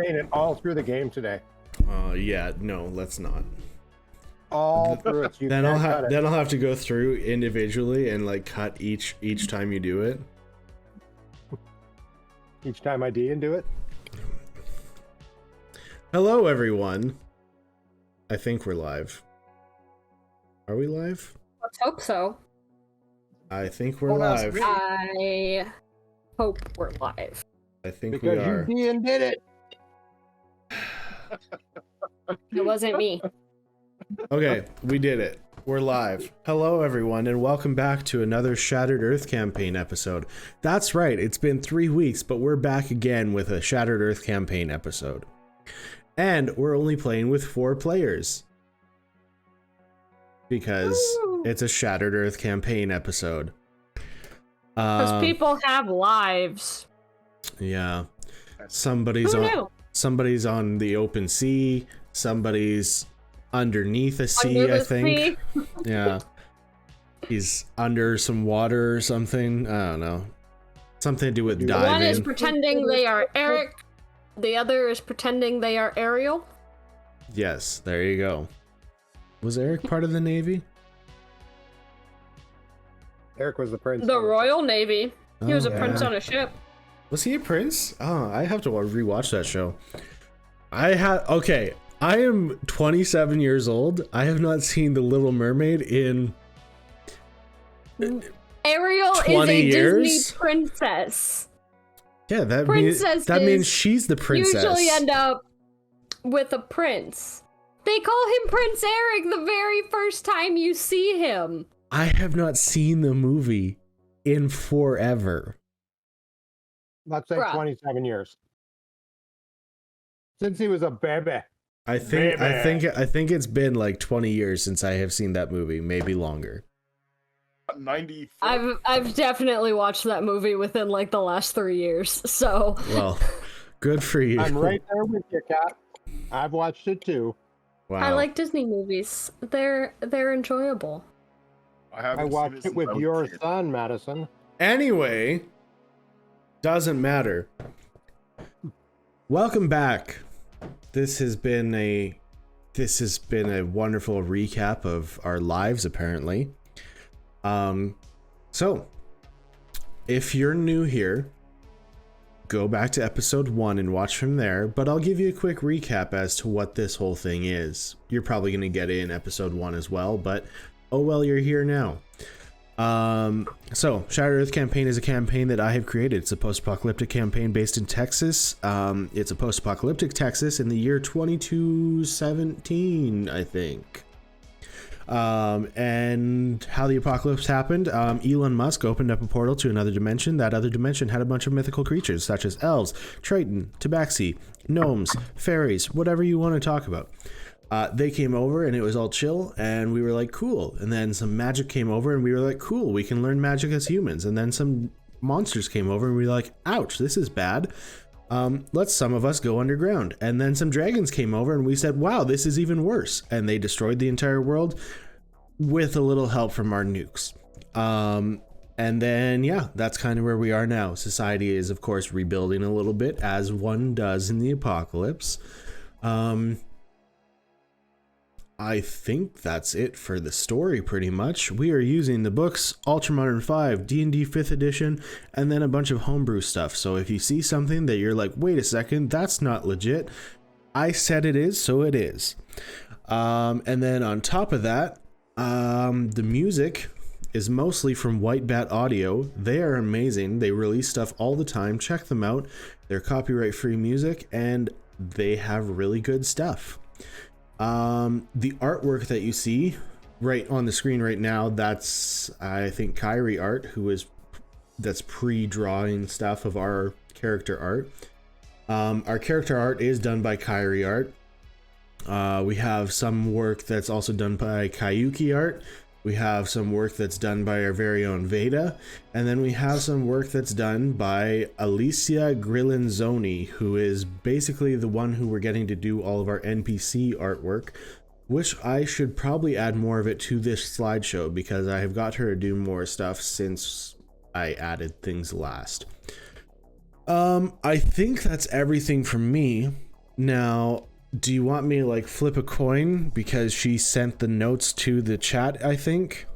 campaign it all through the game today. Yeah, no, let's not. All through it. So Then I'll have to go through individually and like cut each time you do it. Each time I D and do it. Hello, everyone. I think we're live. Are we live? Let's hope so. I think we're live. I hope we're live. I think Because we are. you D and did it. It wasn't me. Okay, we did it. We're live. Hello, everyone, and welcome back to another Shattered Earth campaign episode. That's right, it's been 3 weeks, but we're back again with a Shattered Earth campaign episode. And we're only playing with 4 players. Because it's a Shattered Earth campaign episode. Because people have lives. Yeah. Somebody's on the open sea. Somebody's underneath a sea, I think. Yeah. He's under some water or something. I don't know. Something to do with diving. One is pretending they are Eric. The other is pretending they are Ariel. Yes, there you go. Was Eric part of the Navy? Eric was the prince. The Royal Navy. He was a prince on a ship. Was he a prince? Oh, I have to rewatch that show. Okay, I am 27 years old. I have not seen The Little Mermaid in Ariel 20 is a years? Disney princess. Yeah, that Princesses means she's the princess. Usually end up with a prince. They call him Prince Eric the very first time you see him. I have not seen the movie in forever. Let's say 27 years. Since he was a baby. I think it's been like 20 years since I have seen that movie, maybe longer. 94. I've definitely watched that movie within like the last 3 years. So well, good for you. I'm right there with you, Kat. I've watched it too. Wow. I like Disney movies. They're enjoyable. I watched it with your son, Madison. Anyway, doesn't matter. Welcome back. This has been a wonderful recap of our lives, apparently. So if you're new here, go back to episode 1 and watch from there, but I'll give you a quick recap as to what this whole thing is. You're probably going to get it in episode 1 as well, but oh well, you're here now. So Shattered Earth campaign is a campaign that I have created. It's a post-apocalyptic campaign based in Texas. It's a post-apocalyptic Texas in the year 2217, I think. And how the apocalypse happened, Elon Musk opened up a portal to another dimension. That other dimension had a bunch of mythical creatures such as elves, Triton, Tabaxi, gnomes, fairies, whatever you want to talk about. They came over and it was all chill and we were like, cool. And then some magic came over and we were like, cool, we can learn magic as humans. And then some monsters came over and we were like, ouch, this is bad. Let's some of us go underground. And then some dragons came over and we said, wow, this is even worse. And they destroyed the entire world with a little help from our nukes. And then, yeah, that's kind of where we are now. Society is, of course, rebuilding a little bit, as one does in the apocalypse. I think that's it for the story, pretty much. We are using the books Ultramodern 5, D&D 5th edition, and then a bunch of homebrew stuff. So if you see something that you're like, wait a second, that's not legit, I said it is, so it is. And then on top of that, the music is mostly from White Bat Audio. They are amazing. They release stuff all the time. Check them out. They're copyright-free music, and they have really good stuff. The artwork that you see right on the screen right now, that's I think Kyrie art, that's pre-drawing stuff of our character art. Our character art is done by Kyrie art. We have some work that's also done by Kayuki art. We have some work that's done by our very own Veda, and then we have some work that's done by Alicia Grillanzoni, who is basically the one who we're getting to do all of our NPC artwork, which I should probably add more of it to this slideshow because I have got her to do more stuff since I added things last. I think that's everything from me. Now, do you want me to like flip a coin because she sent the notes to the chat, I think?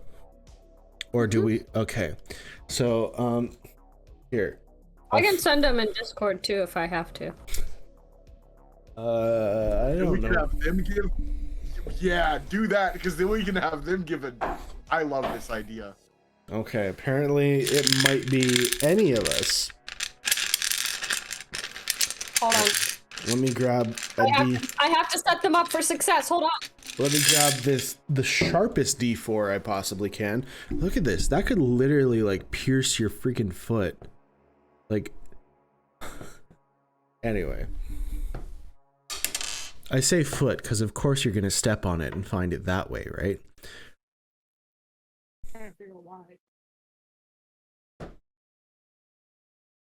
Or do we? Okay. So, here. I can send them in Discord too if I have to. I don't know. Have them give. Yeah, do that because then we can have them give it. I love this idea. Okay, apparently it might be any of us. Hold on. Let me grab I have to set them up for success. Hold on. Let me grab the sharpest D4 I possibly can. Look at this. That could literally like pierce your freaking foot. Like, anyway. I say foot because of course you're going to step on it and find it that way, right? I can't figure why.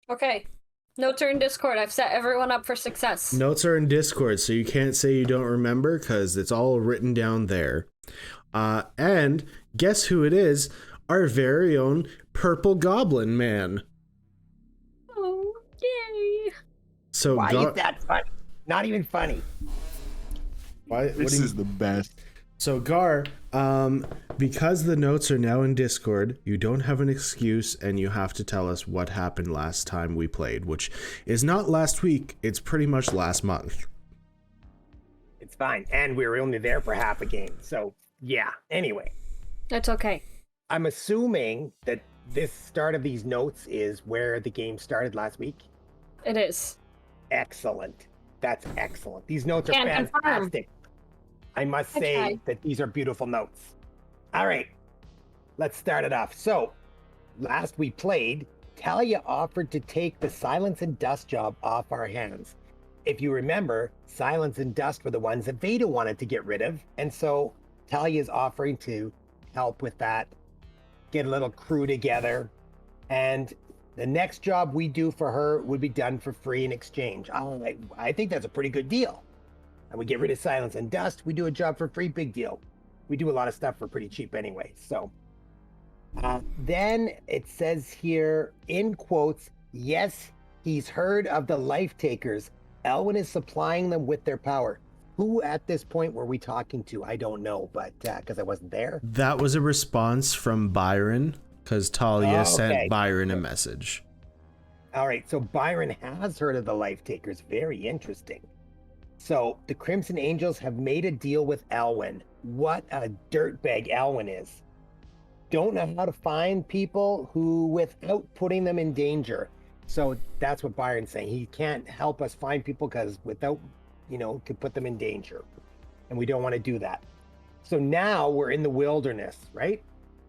Okay. Notes are in Discord. I've set everyone up for success. Notes are in Discord, so you can't say you don't remember because it's all written down there. And guess who it is? Our very own Purple Goblin Man. Oh, yay. So why is that funny? Not even funny. Why? This is the best. So Gar, because the notes are now in Discord, you don't have an excuse and you have to tell us what happened last time we played, which is not last week, it's pretty much last month. It's fine. And we were only there for half a game. So, yeah. Anyway. That's okay. I'm assuming that this start of these notes is where the game started last week. It is. Excellent. That's excellent. These notes are Can fantastic. I must say Okay. that these are beautiful notes. All right. Let's start it off. So, last we played, Talia offered to take the Silence and Dust job off our hands. If you remember, Silence and Dust were the ones that Veda wanted to get rid of. And so Talia is offering to help with that, get a little crew together. And the next job we do for her would be done for free in exchange. I think that's a pretty good deal. And we get rid of Silence and Dust, we do a job for free, big deal. We do a lot of stuff for pretty cheap anyway. So then it says here, in quotes, yes, he's heard of the Life Takers. Elwyn is supplying them with their power. Who at this point were we talking to? I don't know, but because I wasn't there. That was a response from Byron, because Talia sent Byron a message. All right, so Byron has heard of the Life Takers. Very interesting. So the Crimson Angels have made a deal with Elwyn. What a dirtbag Elwyn is. Don't know how to find people who without putting them in danger. So that's what Byron's saying. He can't help us find people because without, could put them in danger. And we don't want to do that. So now we're in the wilderness, right?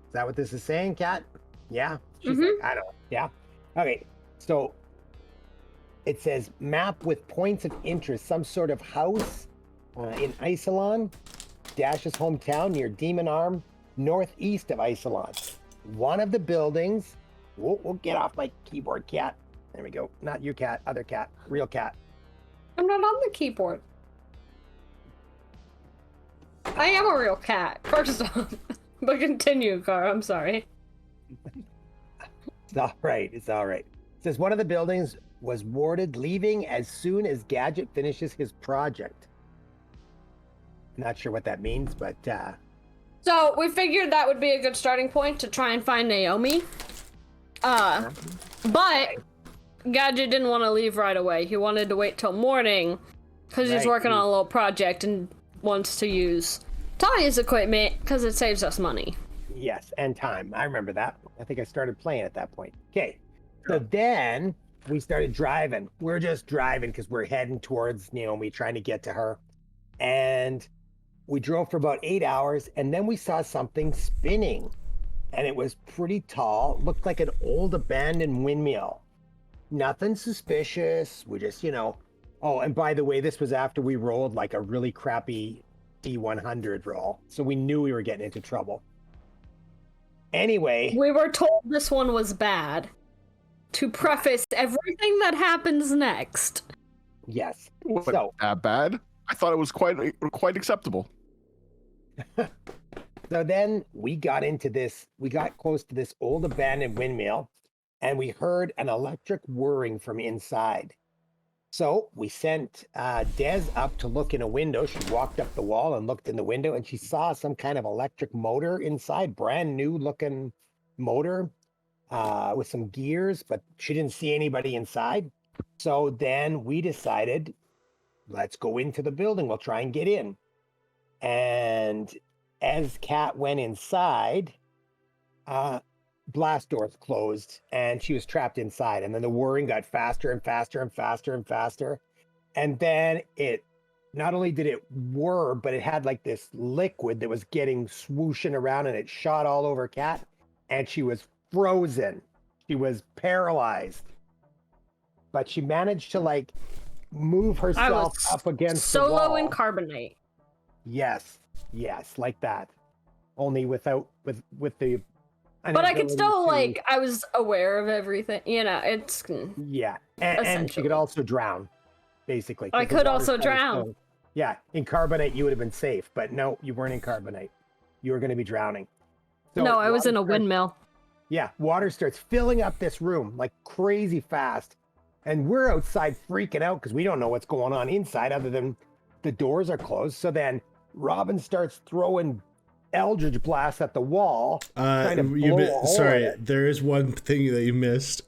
Is that what this is saying, Kat? Yeah? She's like, I don't know. Yeah? Okay. So it says map with points of interest, some sort of house in Isolon, Dash's hometown near Demon Arm, northeast of Isolon. One of the buildings, we'll get off my keyboard, Cat. There we go. Not you, Cat, other Cat, real Cat. I'm not on the keyboard. I am a real cat, first off. But continue, Karl, I'm sorry. It's all right. It's all right. It says one of the buildings was warded, leaving as soon as Gadget finishes his project. Not sure what that means, but So we figured that would be a good starting point to try and find Naomi. But Gadget didn't want to leave right away. He wanted to wait till morning because he's working on a little project and wants to use Talia's equipment because it saves us money. Yes, and time. I remember that. I think I started playing at that point. Okay, so then we started driving. We're just driving because we're heading towards Naomi, trying to get to her. And we drove for about 8 hours, and then we saw something spinning. And it was pretty tall, looked like an old abandoned windmill. Nothing suspicious. We just, Oh, and by the way, this was after we rolled like a really crappy D100 roll. So we knew we were getting into trouble. Anyway. We were told this one was bad. To preface everything that happens next. Yes. So that bad? I thought it was quite acceptable. So then we got close to this old abandoned windmill, and we heard an electric whirring from inside. So we sent Des up to look in a window. She walked up the wall and looked in the window, and she saw some kind of electric motor inside, brand new looking motor with some gears, but she didn't see anybody inside. So then we decided, let's go into the building. We'll try and get in. And as Kat went inside, blast doors closed and she was trapped inside, and then the whirring got faster and faster and faster and faster, and then it not only did it whir, but it had like this liquid that was getting swooshing around, and it shot all over Kat, and she was frozen. She was paralyzed, but she managed to like move herself up against the wall. Solo in carbonate. Yes, like that, only without with the. But I could still, like, I was aware of everything. You know, it's... Yeah, and she could also drown, basically. I could also drown. Yeah, in carbonate, you would have been safe. But no, you weren't in carbonate. You were going to be drowning. So no, I was in a windmill. Yeah, water starts filling up this room, like, crazy fast. And we're outside freaking out because we don't know what's going on inside other than the doors are closed. So then Robin starts throwing eldritch blast at the wall. Sorry, there is one thing that you missed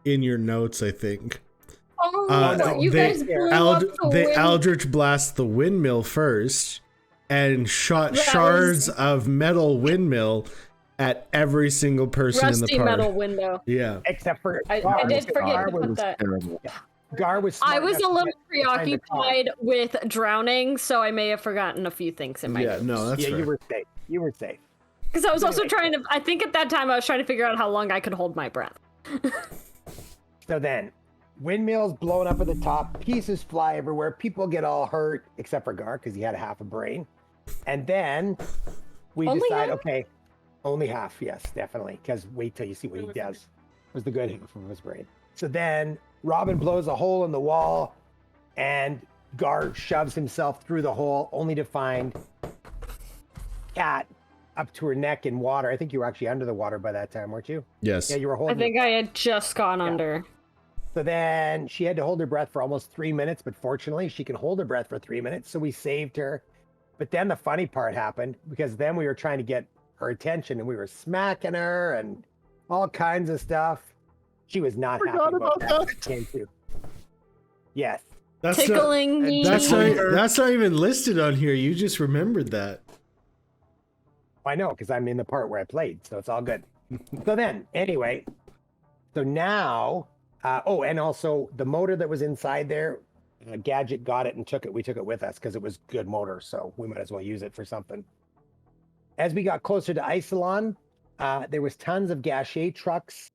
in your notes, I think. You guys blew up they eldritch blast the windmill first and shot shards of metal windmill at every single person in the park. Metal window. Yeah. Except for I did forget to put that. Gar was. I was a little preoccupied with drowning, so I may have forgotten a few things in my notes. No, that's fair. You were safe. You were safe. Because I was also trying to. I think at that time I was trying to figure out how long I could hold my breath. So then, windmills blowing up at the top, pieces fly everywhere, people get all hurt except for Gar because he had half a brain, and then we decide, okay, only half, yes, definitely, because wait till you see what he does. Was the good half of his brain. So then Robin blows a hole in the wall, and Gar shoves himself through the hole, only to find Kat up to her neck in water. I think you were actually under the water by that time, weren't you? Yes. Yeah, you were holding. I think I had just gone under. So then she had to hold her breath for almost 3 minutes, but fortunately she can hold her breath for 3 minutes, so we saved her. But then the funny part happened, because then we were trying to get her attention, and we were smacking her and all kinds of stuff. She was not happy about that. Yes. That's tickling me. That's not even listed on here. You just remembered that. I know, because I'm in the part where I played, so it's all good. So then, anyway, so now, and also the motor that was inside there, Gadget got it and took it. We took it with us because it was good motor, so we might as well use it for something. As we got closer to Isilon, there was tons of Gachet trucks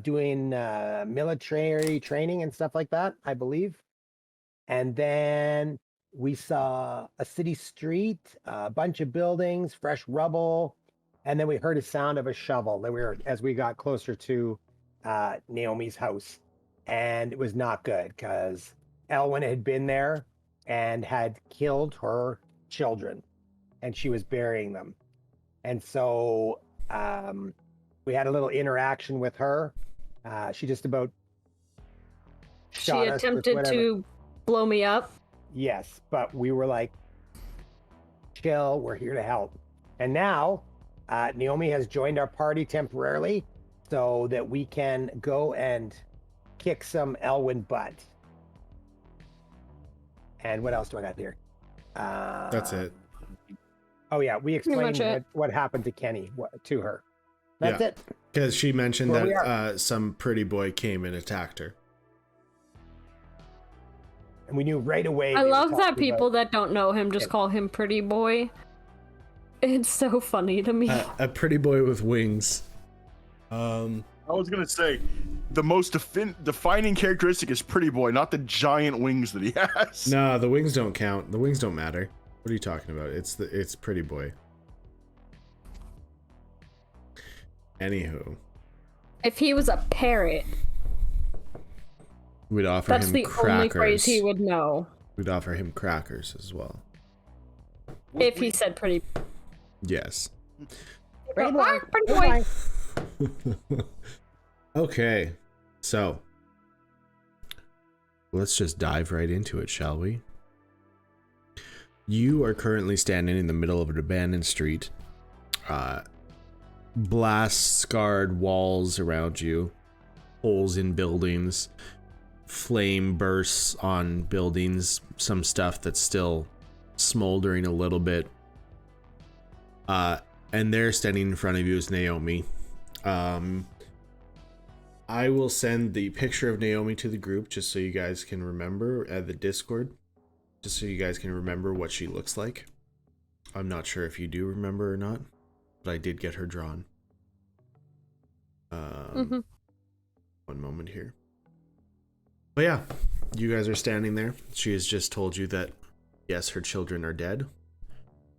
doing military training and stuff like that, I believe. And then we saw a city street, a bunch of buildings, fresh rubble, and then we heard a sound of a shovel. As we got closer to Naomi's house, and it was not good because Elwyn had been there and had killed her children, and she was burying them. And so we had a little interaction with her. She just about shot us. She attempted to blow me up. Yes, but we were like, chill, we're here to help. And now Naomi has joined our party temporarily so that we can go and kick some Elwyn butt. And what else do I got here? That's it. Oh yeah, we explained what happened to Kenny to her. That's it. Because she mentioned that some pretty boy came and attacked her. And we knew right away. I love that people that don't know him just call him pretty boy. It's so funny to me. A pretty boy with wings. I was gonna say, the most defining characteristic is pretty boy, not the giant wings that he has. No, the wings don't count. The wings don't matter. What are you talking about? It's pretty boy. Anywho. If he was a parrot, we'd offer him crackers. That's the only phrase he would know. We'd offer him crackers as well. If he said pretty. Yes. Pretty boy. Pretty boy. Okay. So let's just dive right into it, shall we? You are currently standing in the middle of an abandoned street. Blast-scarred walls around you, holes in buildings, flame bursts on buildings, some stuff that's still smoldering a little bit. And there, standing in front of you, is Naomi. I will send the picture of Naomi to the group just so you guys can remember at the Discord, just so you guys can remember what she looks like. I'm not sure if you do remember or not, but I did get her drawn. One moment here. But yeah, you guys are standing there. She has just told you that, yes, her children are dead,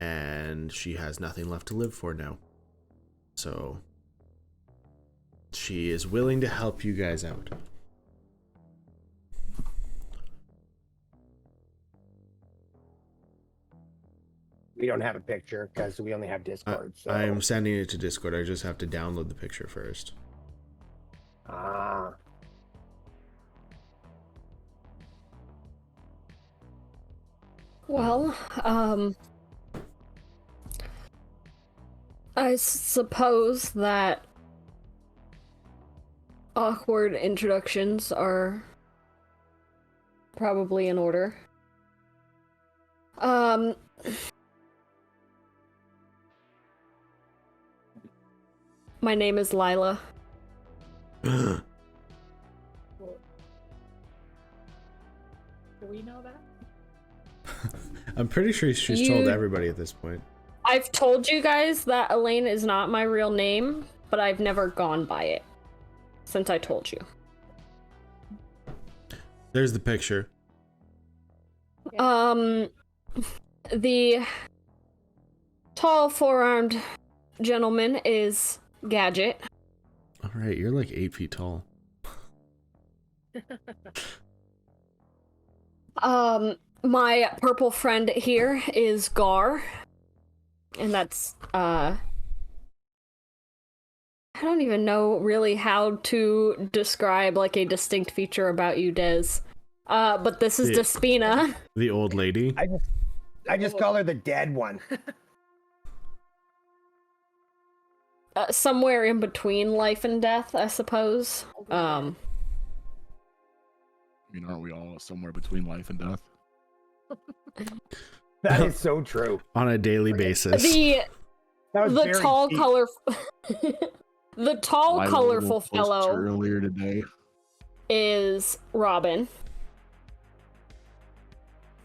and she has nothing left to live for now. So she is willing to help you guys out. We don't have a picture because we only have Discord. So I'm sending it to Discord. I just have to download the picture first. Ah. Well, I suppose that awkward introductions are probably in order. My name is Lila. Do we know that? I'm pretty sure she's told everybody at this point. I've told you guys that Elaine is not my real name, but I've never gone by it since I told you. There's the picture. The tall four-armed gentleman is Gadget. All right, you're like 8 feet tall. My purple friend here is Gar. And that's, I don't even know really how to describe like a distinct feature about you, Des. But this is Despina. The old lady. I just call her the dead one. Somewhere in between life and death, I suppose. I mean, aren't we all somewhere between life and death? That is so true. On a daily basis. The tall, deep. the tall, colorful fellow earlier today is Robin.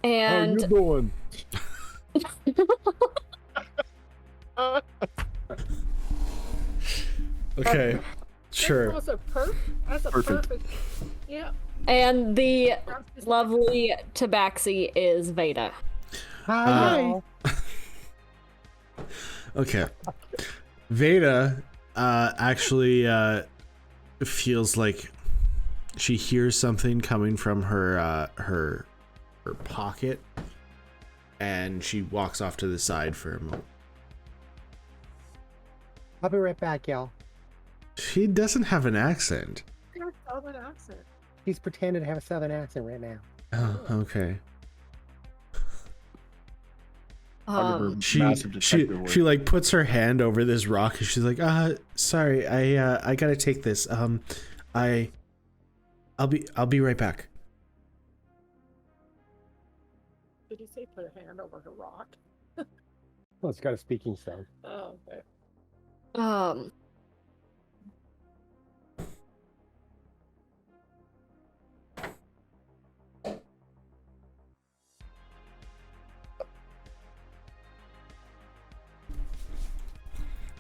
And how you doing? Okay, sure. That's a perfect. Yeah. And the lovely Tabaxi is Veda. Hi. Okay. Veda actually feels like she hears something coming from her her pocket, and she walks off to the side for a moment. I'll be right back, y'all. She doesn't have an accent. Southern accent. He's pretending to have a southern accent right now. Oh, okay. massive She detective work. like puts her hand over this rock and she's like, sorry, I gotta take this. I'll be right back. Did you say put a hand over the rock? Well, it's got a speaking sound. Oh, okay.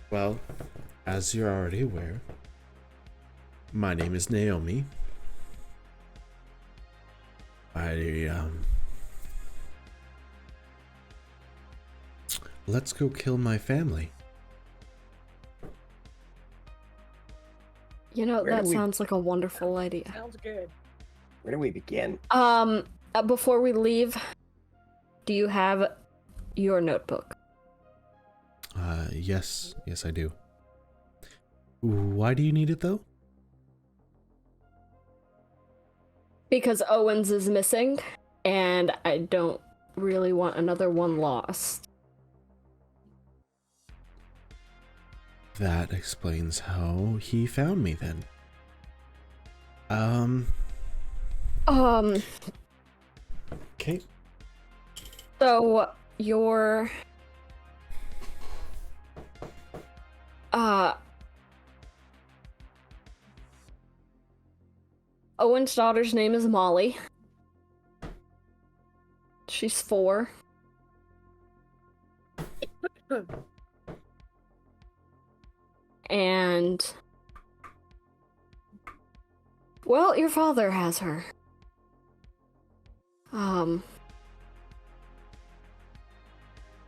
Well, as you're already aware, my name is Naomi. Let's go kill my family. You know, Where that do we- sounds like a wonderful idea. Sounds good. Where do we begin? Before we leave, do you have your notebook? Yes, I do. Why do you need it though? Because Owens is missing, and I don't really want another one lost. That explains how he found me then. Okay. So, your... Owen's daughter's name is Molly. She's 4. And... well, your father has her. Well,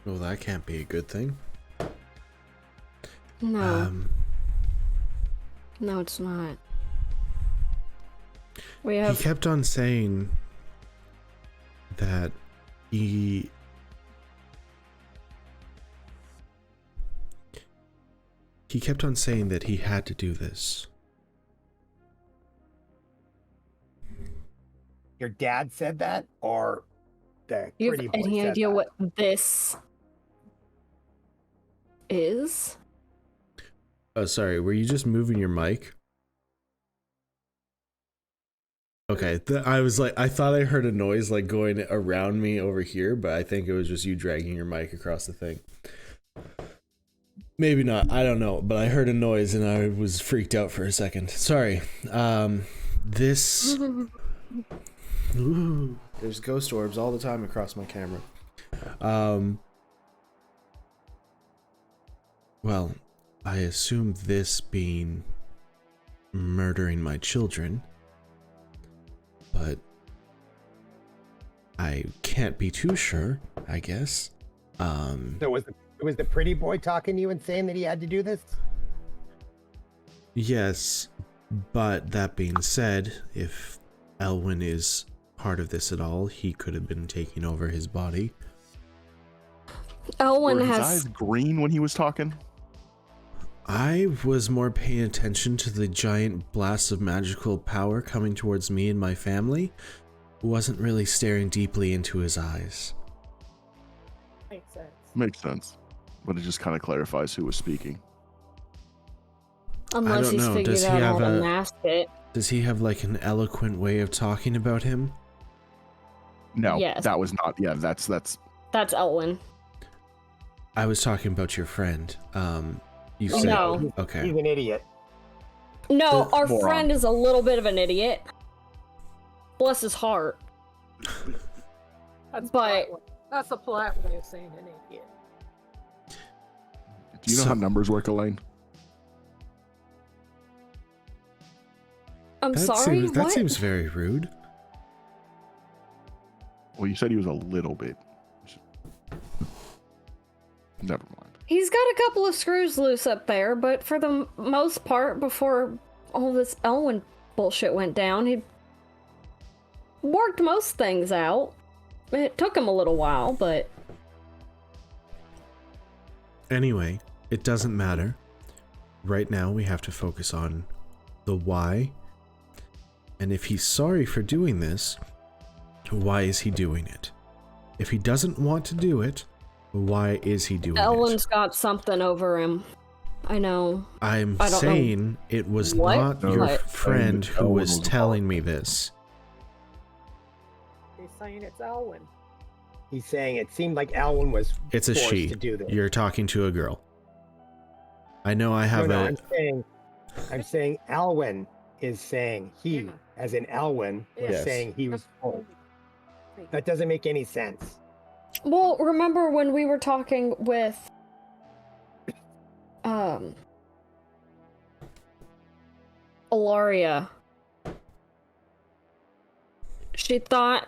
that can't be a good thing. No. No, it's not. We have... He kept on saying that he kept on saying that he had to do this. Your dad said that, or the You pretty have boy any said idea that? what this is? Oh, sorry, were you just moving your mic? Okay, I was like, I thought I heard a noise like going around me over here, but I think it was just you dragging your mic across the thing. Maybe not, I don't know, but I heard a noise and I was freaked out for a second. Sorry. This... Ooh, there's ghost orbs all the time across my camera. Well, I assume this being murdering my children, but I can't be too sure, I guess. So was the pretty boy talking to you and saying that he had to do this? Yes, but that being said, if Elwyn is part of this at all, he could have been taking over his body. Elwyn Were his has... eyes green when he was talking? I was more paying attention to the giant blast of magical power coming towards me and my family. Wasn't really staring deeply into his eyes. Makes sense. Makes sense. But it just kind of clarifies who was speaking. Unless don't he's know, figured does he out how have to a- mask it. Does he have like an eloquent way of talking about him? No, Yes. that was not. Yeah, that's That's Elwyn. I was talking about your friend. You said No. okay. He's an idiot. No, our Moron. friend is a little bit of an idiot. Bless his heart. That's But- that's a polite way of saying an idiot. Do you know So- how numbers work, Elaine? I'm That sorry, seems, that what? seems very rude. Well, you said he was a little bit. Never mind. He's got a couple of screws loose up there, but for the most part, before all this Elwyn bullshit went down, he worked most things out. It took him a little while, but... Anyway, it doesn't matter. Right now we have to focus on the why. And if he's sorry for doing this, why is he doing it? If he doesn't want to do it, why is he doing Elwyn's it? got something over him. I know. I'm I don't know saying it was what, not your but- friend who Elwyn was was telling me this. He's saying it's Elwyn. He's saying it seemed like Alwyn was It's a forced she. to do this. You're talking to a girl. I know I have no, a... I'm saying Alwyn is saying he, Yeah. as in Alwyn, was Yes. saying he was That's forced. Wait, That doesn't make any sense. Well, remember when we were talking with... Ilaria. She thought...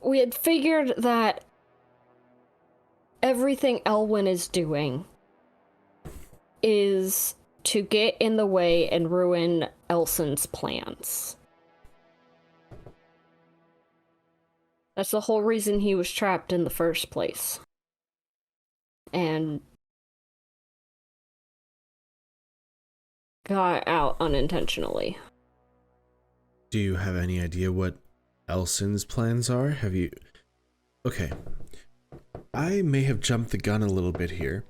We had figured that everything Elwyn is doing is to get in the way and ruin Elson's plans. That's the whole reason he was trapped in the first place. And got out unintentionally. Do you have any idea what Elson's plans are? Have you... Okay. I may have jumped the gun a little bit here.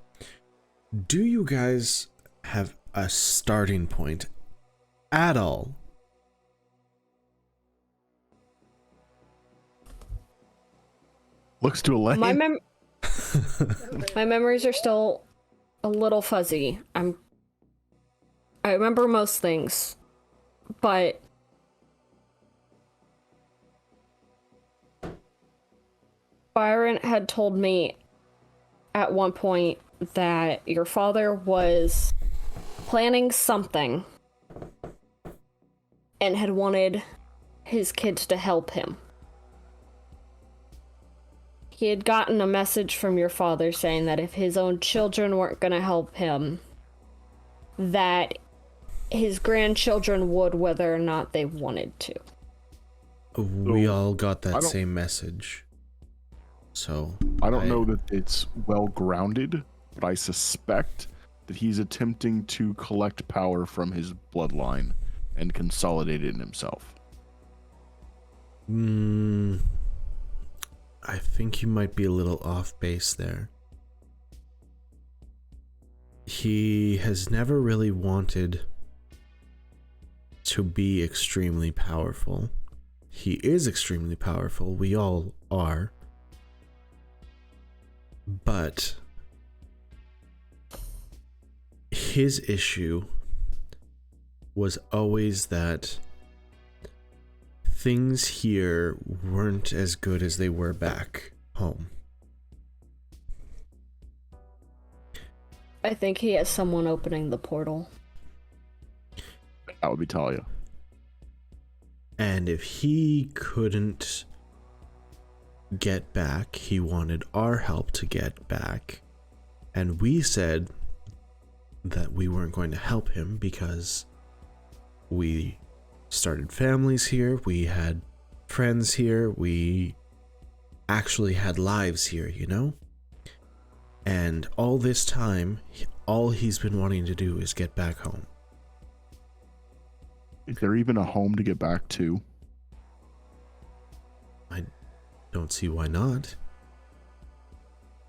Do you guys have a starting point at all? Looks to Elaine. My memories are still a little fuzzy. I remember most things, but Byron had told me at one point that your father was planning something and had wanted his kids to help him. He had gotten a message from your father saying that if his own children weren't going to help him, that his grandchildren would, whether or not they wanted to. We all got that same message. So I don't know that it's well grounded, but I suspect that he's attempting to collect power from his bloodline and consolidate it in himself. I think you might be a little off base there. He has never really wanted to be extremely powerful. He is extremely powerful. We all are. But his issue was always that things here weren't as good as they were back home. I think he has someone opening the portal. That would be Talia. And if he couldn't get back, he wanted our help to get back. And we said that we weren't going to help him because we started families here, we had friends here, we actually had lives here, you know? And all this time, all he's been wanting to do is get back home. Is there even a home to get back to? I don't see why not.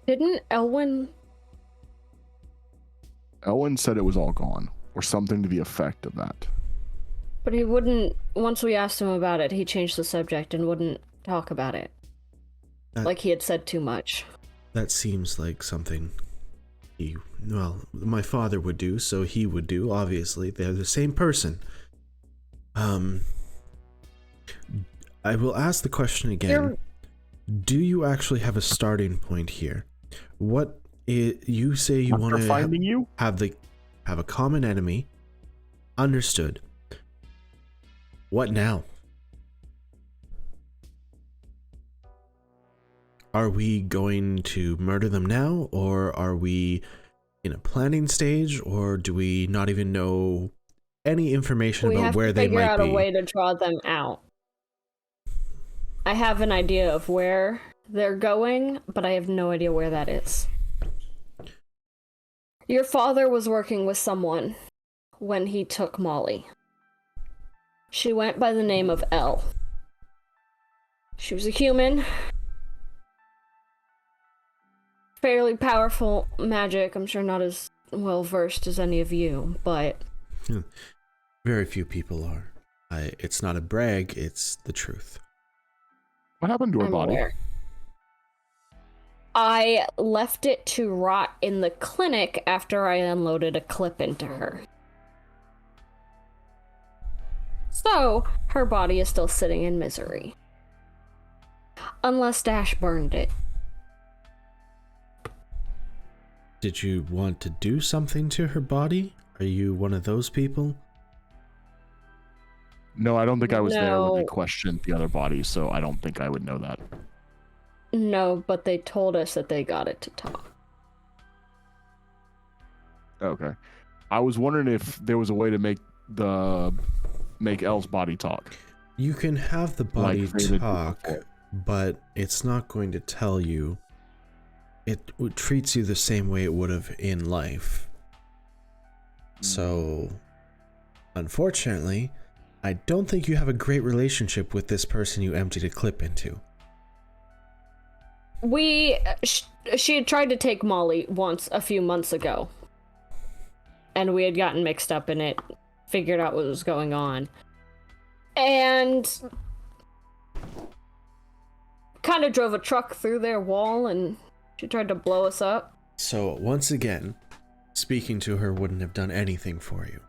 Didn't Elwyn said it was all gone, or something to the effect of that. But he wouldn't, once we asked him about it, he changed the subject and wouldn't talk about it. Like he had said too much. That seems like something my father would do, so he would do, obviously. They're the same person. I will ask the question again. Do you actually have a starting point here? You say you want to have a common enemy. Understood. What now? Are we going to murder them now, or are we in a planning stage, or do we not even know any information about where they might be? We have to figure out a way to draw them out. I have an idea of where they're going, but I have no idea where that is. Your father was working with someone when he took Molly. She went by the name of Elle. She was a human. Fairly powerful magic. I'm sure not as well versed as any of you, but... Very few people are. It's not a brag, it's the truth. What happened to her body? Aware. I left it to rot in the clinic after I unloaded a clip into her. So, her body is still sitting in misery. Unless Dash burned it. Did you want to do something to her body? Are you one of those people? No, I don't think I was there when they questioned the other body, so I don't think I would know that. No, but they told us that they got it to talk. Okay. I was wondering if there was a way to make Elle's body talk. You can have the body talk, but it's not going to tell you. It treats you the same way it would have in life. So Unfortunately, I don't think you have a great relationship with this person you emptied a clip into. She had tried to take Molly once a few months ago. And we had gotten mixed up in it, figured out what was going on. And kind of drove a truck through their wall and she tried to blow us up. So, once again, speaking to her wouldn't have done anything for you.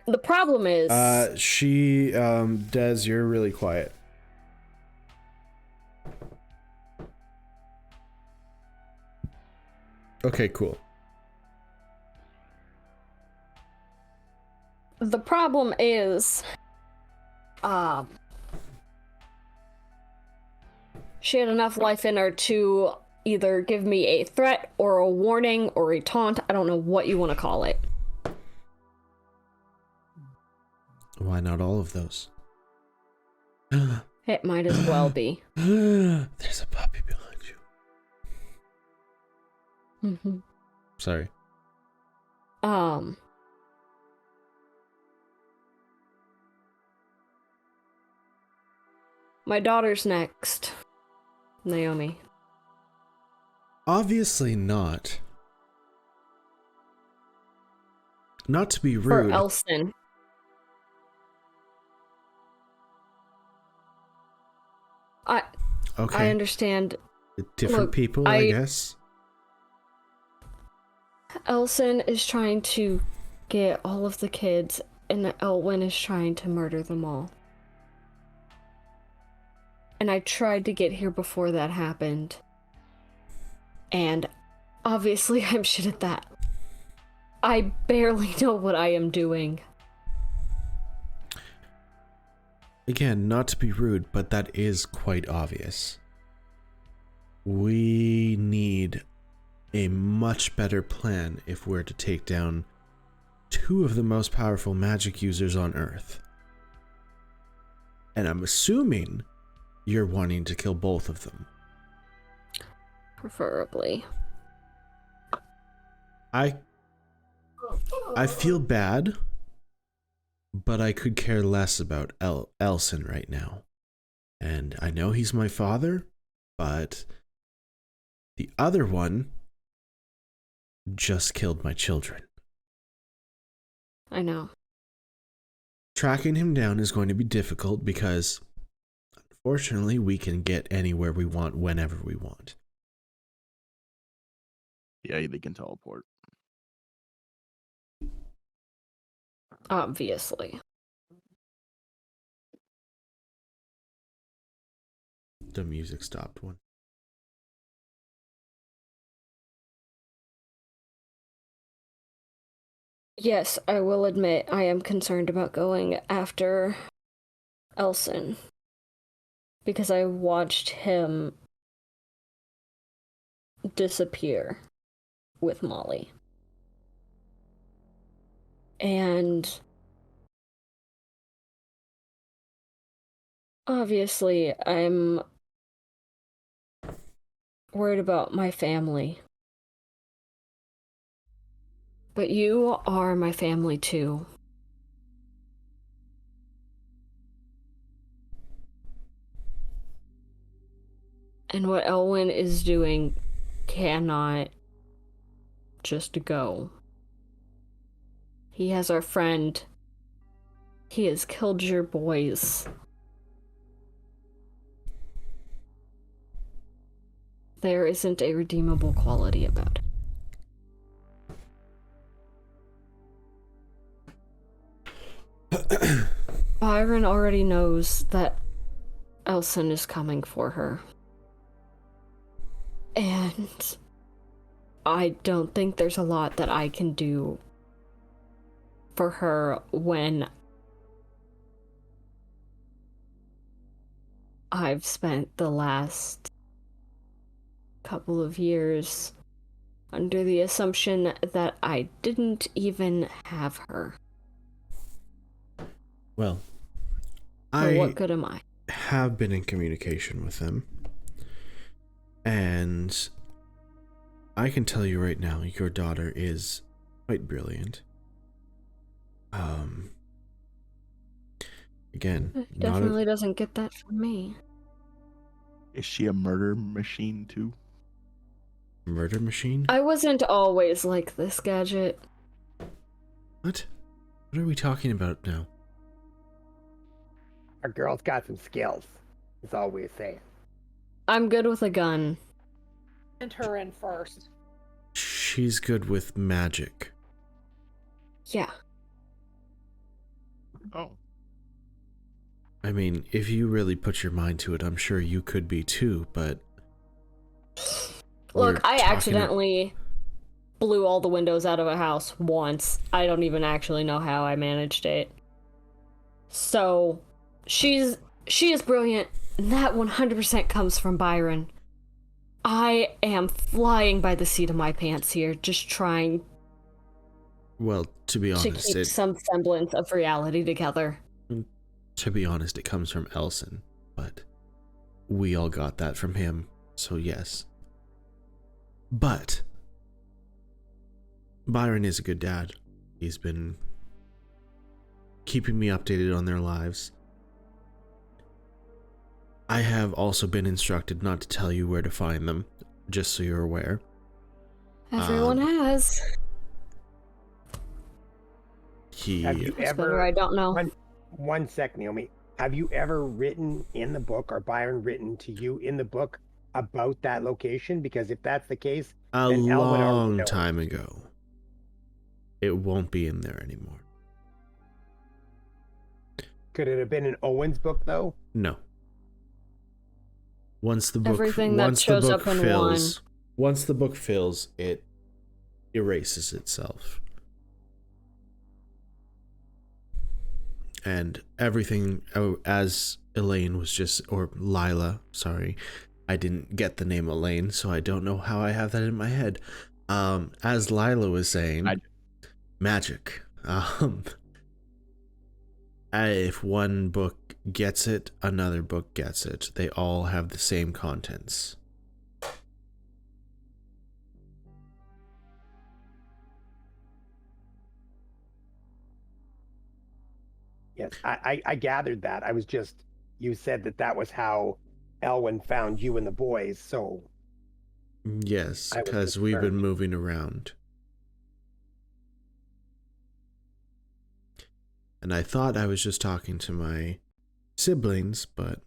The problem is... Des, you're really quiet. Okay, cool. The problem is... she had enough life in her to either give me a threat or a warning or a taunt. I don't know what you want to call it. Why not all of those? It might as well be. There's a puppy behind you. Mm-hmm. Sorry. My daughter's next. Naomi. Obviously not. Not to be For rude. Elson. Okay. I understand. Different Look, people, I guess. Elson is trying to get all of the kids, and Elwyn is trying to murder them all. And I tried to get here before that happened. And obviously I'm shit at that. I barely know what I am doing. Again, not to be rude, but that is quite obvious. We need a much better plan if we're to take down two of the most powerful magic users on Earth. And I'm assuming you're wanting to kill both of them. Preferably. I feel bad, but I could care less about Elson right now. And I know he's my father, but the other one just killed my children. I know. Tracking him down is going to be difficult because, unfortunately, we can get anywhere we want whenever we want. Yeah, they can teleport. Obviously. The music stopped one. Yes, I will admit I am concerned about going after Elson. Because I watched him disappear with Molly. And obviously I'm worried about my family. But you are my family too. And what Elwyn is doing cannot just go. He has our friend. He has killed your boys. There isn't a redeemable quality about it. Byron already knows that Elson is coming for her. And I don't think there's a lot that I can do for her when I've spent the last couple of years under the assumption that I didn't even have her. Well, what good am I? Have been in communication with them, and I can tell you right now, your daughter is quite brilliant. Again, Definitely doesn't get that from me. Is she a murder machine too? murder machine? I wasn't always like this, Gadget. What? What are we talking about now? Our girl's got some skills. That's all we're saying. I'm good with a gun. Send her in first. She's good with magic. Yeah. Oh. I mean, if you really put your mind to it, I'm sure you could be too, but... Look, I accidentally blew all the windows out of a house once. I don't even actually know how I managed it. So, she is brilliant, and that 100% comes from Byron. I am flying by the seat of my pants here, just trying Well, to be to honest, keep some semblance of reality together. it comes from Elson, but we all got that from him, so yes. But Byron is a good dad. He's been keeping me updated on their lives. I have also been instructed not to tell you where to find them, just so you're aware. Everyone has. Have you That's ever? better, I don't know. One sec, Naomi. Have you ever written in the book, or Byron written to you in the book about that location? Because if that's the case, A then Elwin already long knows. time ago. It won't be in there anymore. Could it have been in Owen's book, though? No. Once the book Everything that shows up in fills, once the book fills, it erases itself. And everything, as Elaine was just, or Lila, sorry, I didn't get the name Elaine, so I don't know how I have that in my head. As Lila was saying, magic. If one book gets it, another book gets it. They all have the same contents. Yes, I gathered that. I was just, you said that was how Elwin found you and the boys, so... Yes, I was because we've been concerned. moving around. And I thought I was just talking to my siblings, but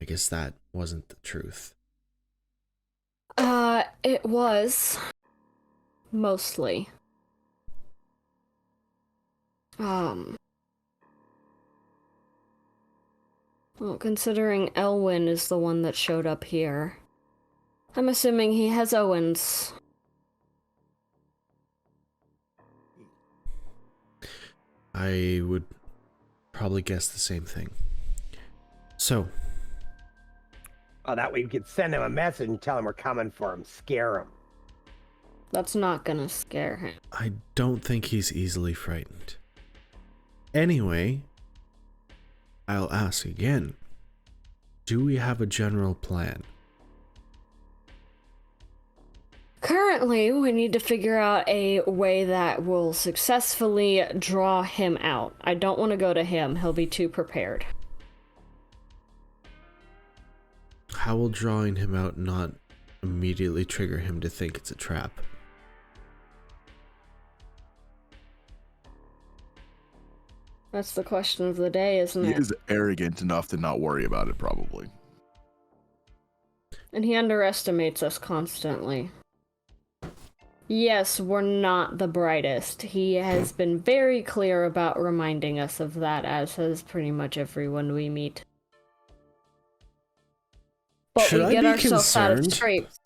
I guess that wasn't the truth. It was mostly. Well, considering Elwin is the one that showed up here, I'm assuming he has Owen's. I would probably guess the same thing. So, Oh, that way you could send him a message and tell him we're coming for him. Scare him. That's not gonna scare him. I don't think he's easily frightened. Anyway, I'll ask again. Do we have a general plan? Currently, we need to figure out a way that will successfully draw him out. I don't want to go to him. He'll be too prepared. How will drawing him out not immediately trigger him to think it's a trap? That's the question of the day, isn't He it? is arrogant enough to not worry about it, probably. And he underestimates us constantly. Yes, we're not the brightest. He has been very clear about reminding us of that, as has pretty much everyone we meet. But Should we I get be ourselves out of concerned? scrapes.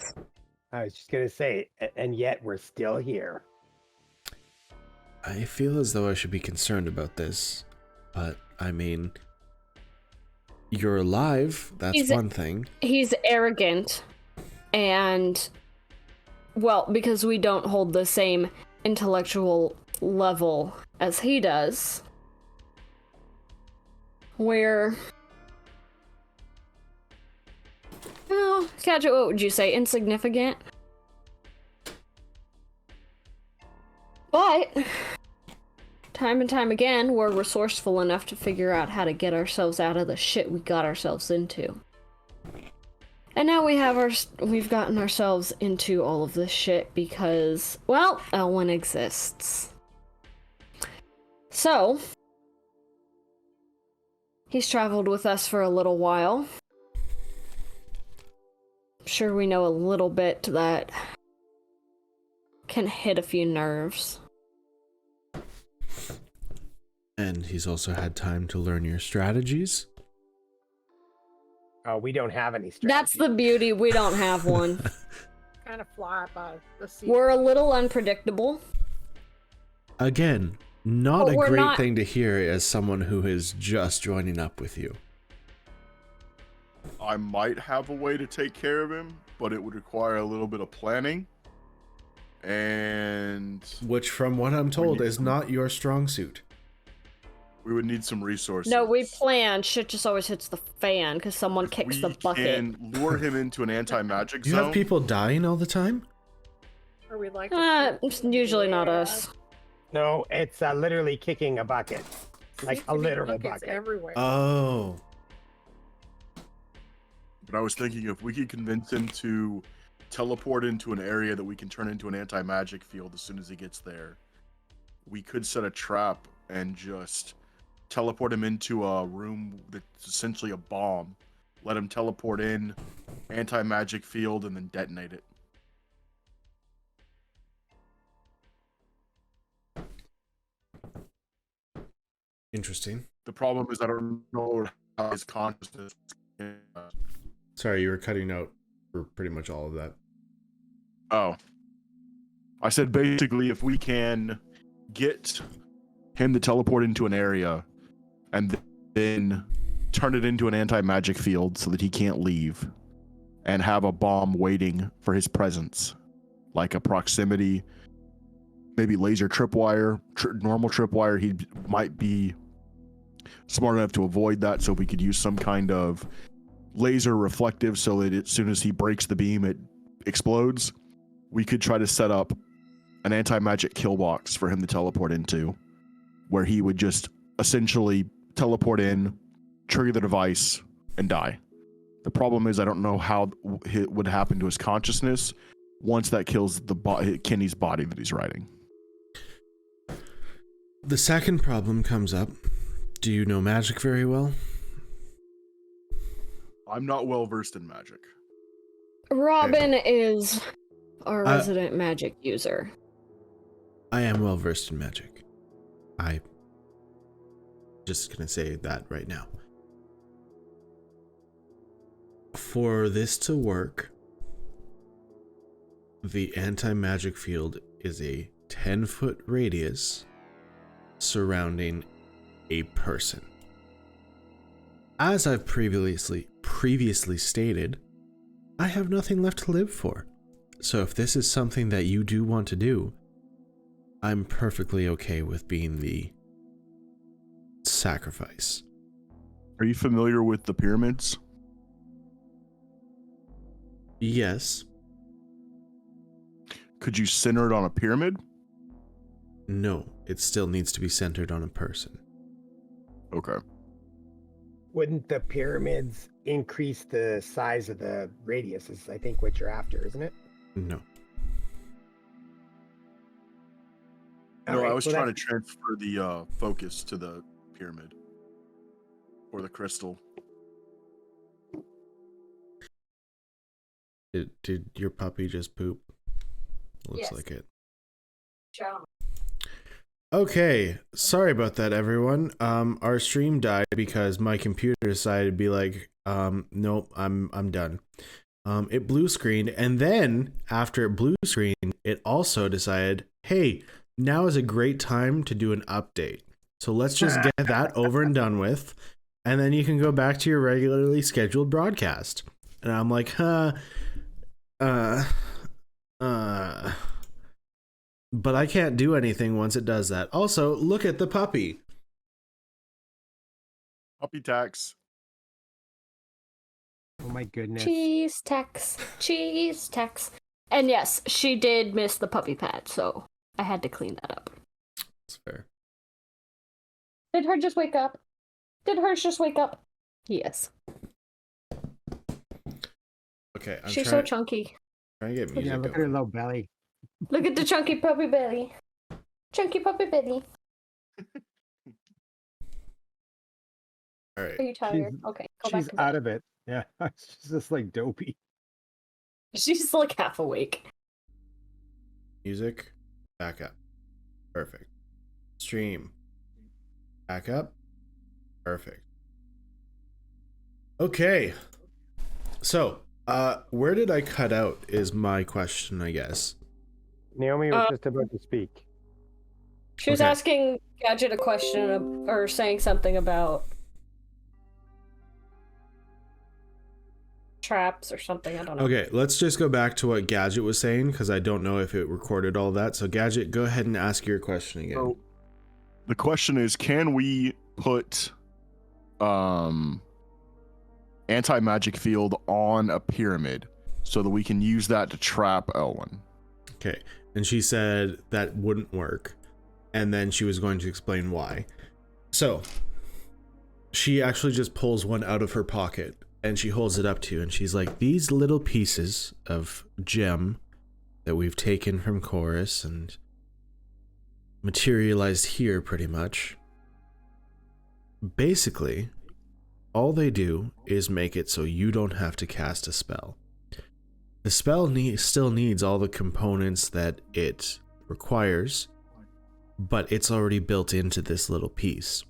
I was just going to say, and yet we're still here. I feel as though I should be concerned about this, but I mean, you're alive, that's one thing. He's arrogant, and, well, because we don't hold the same intellectual level as he does, we're... Well, Gadget, what would you say? Insignificant? But time and time again, we're resourceful enough to figure out how to get ourselves out of the shit we got ourselves into. And now we've gotten ourselves into all of this shit because, well, Elwyn exists. So, he's traveled with us for a little while. I'm sure we know a little bit that can hit a few nerves. And he's also had time to learn your strategies. Oh, we don't have any strategy. That's the beauty, we don't have one. Kind of fly by the seat. We're a little unpredictable. Again, not But a we're great not- thing to hear as someone who is just joining up with you. I might have a way to take care of him, but it would require a little bit of planning. And Which, from what I'm told, is not your strong suit. we would need some resources. No, we plan. Shit just always hits the fan because someone kicks the bucket. We can lure him into an anti-magic Do you zone. have people dying all the time? Or we like It's usually not us. No, it's literally kicking a bucket. Like a literal bucket. everywhere. Oh. But I was thinking if we could convince him to teleport into an area that we can turn into an anti-magic field as soon as he gets there, we could set a trap and just teleport him into a room that's essentially a bomb. Let him teleport in, anti-magic field, and then detonate it. Interesting. The problem is I don't know how his consciousness. Sorry, you were cutting out for pretty much all of that. Oh. I said basically if we can get him to teleport into an area and then turn it into an anti-magic field so that he can't leave and have a bomb waiting for his presence, like a proximity, maybe laser tripwire, normal tripwire. He might be smart enough to avoid that, so we could use some kind of laser reflective so that as soon as he breaks the beam it explodes. We could try to set up an anti-magic kill box for him to teleport into, where he would just essentially teleport in, trigger the device, and die. The problem is I don't know how it would happen to his consciousness once that kills the Kenny's body that he's riding. The second problem comes up. Do you know magic very well? I'm not well versed in magic. Robin is our resident magic user. I am well versed in magic. I just gonna say that right now. For this to work, the anti-magic field is a 10-foot radius surrounding a person. As I've previously stated, I have nothing left to live for. So if this is something that you do want to do, I'm perfectly okay with being the sacrifice. Are you familiar with the pyramids? Yes. Could you center it on a pyramid? No, it still needs to be centered on a person. Okay. Wouldn't the pyramids increase the size of the radius is I think what you're after, isn't it? No. No, Alright, I was so trying to that's- transfer the focus to the pyramid. Or the crystal. Did your puppy just poop? Looks Yes. like it. Ciao. Okay, sorry about that, everyone. Our stream died because my computer decided to be like, nope, I'm done. It blue screened, and then after it blue screened, it also decided, hey, now is a great time to do an update. So let's just get that over and done with, and then you can go back to your regularly scheduled broadcast. And I'm like, but I can't do anything once it does that. Also, look at the puppy. Puppy tax. Oh my goodness. Cheese tex. And yes, she did miss the puppy pad, so I had to clean that up. That's fair. Did her just wake up? Did hers just wake up? Yes. Okay, She's so chunky. Trying to get music. Yeah, look at her little belly. Look at the chunky puppy belly. Chunky puppy belly. All right. Are you tired? Okay, go back She's to bed. out of it. Yeah, she's just like dopey. She's like half awake. Music. Back up. Perfect. Stream. Back up. Perfect. Okay. So, where did I cut out is my question, I guess. Naomi was just about to speak. She was Okay. asking Gadget a question or saying something about traps or something. I don't know. Okay, let's just go back to what Gadget was saying because I don't know if it recorded all that. So, Gadget, go ahead and ask your question again. So, the question is, can we put anti-magic field on a pyramid so that we can use that to trap Elwyn? Okay, and she said that wouldn't work, and then she was going to explain why. So, she actually just pulls one out of her pocket, and she holds it up to you, and she's like, these little pieces of gem that we've taken from Chorus and materialized here pretty much, basically, all they do is make it so you don't have to cast a spell. The spell still needs all the components that it requires, but it's already built into this little piece.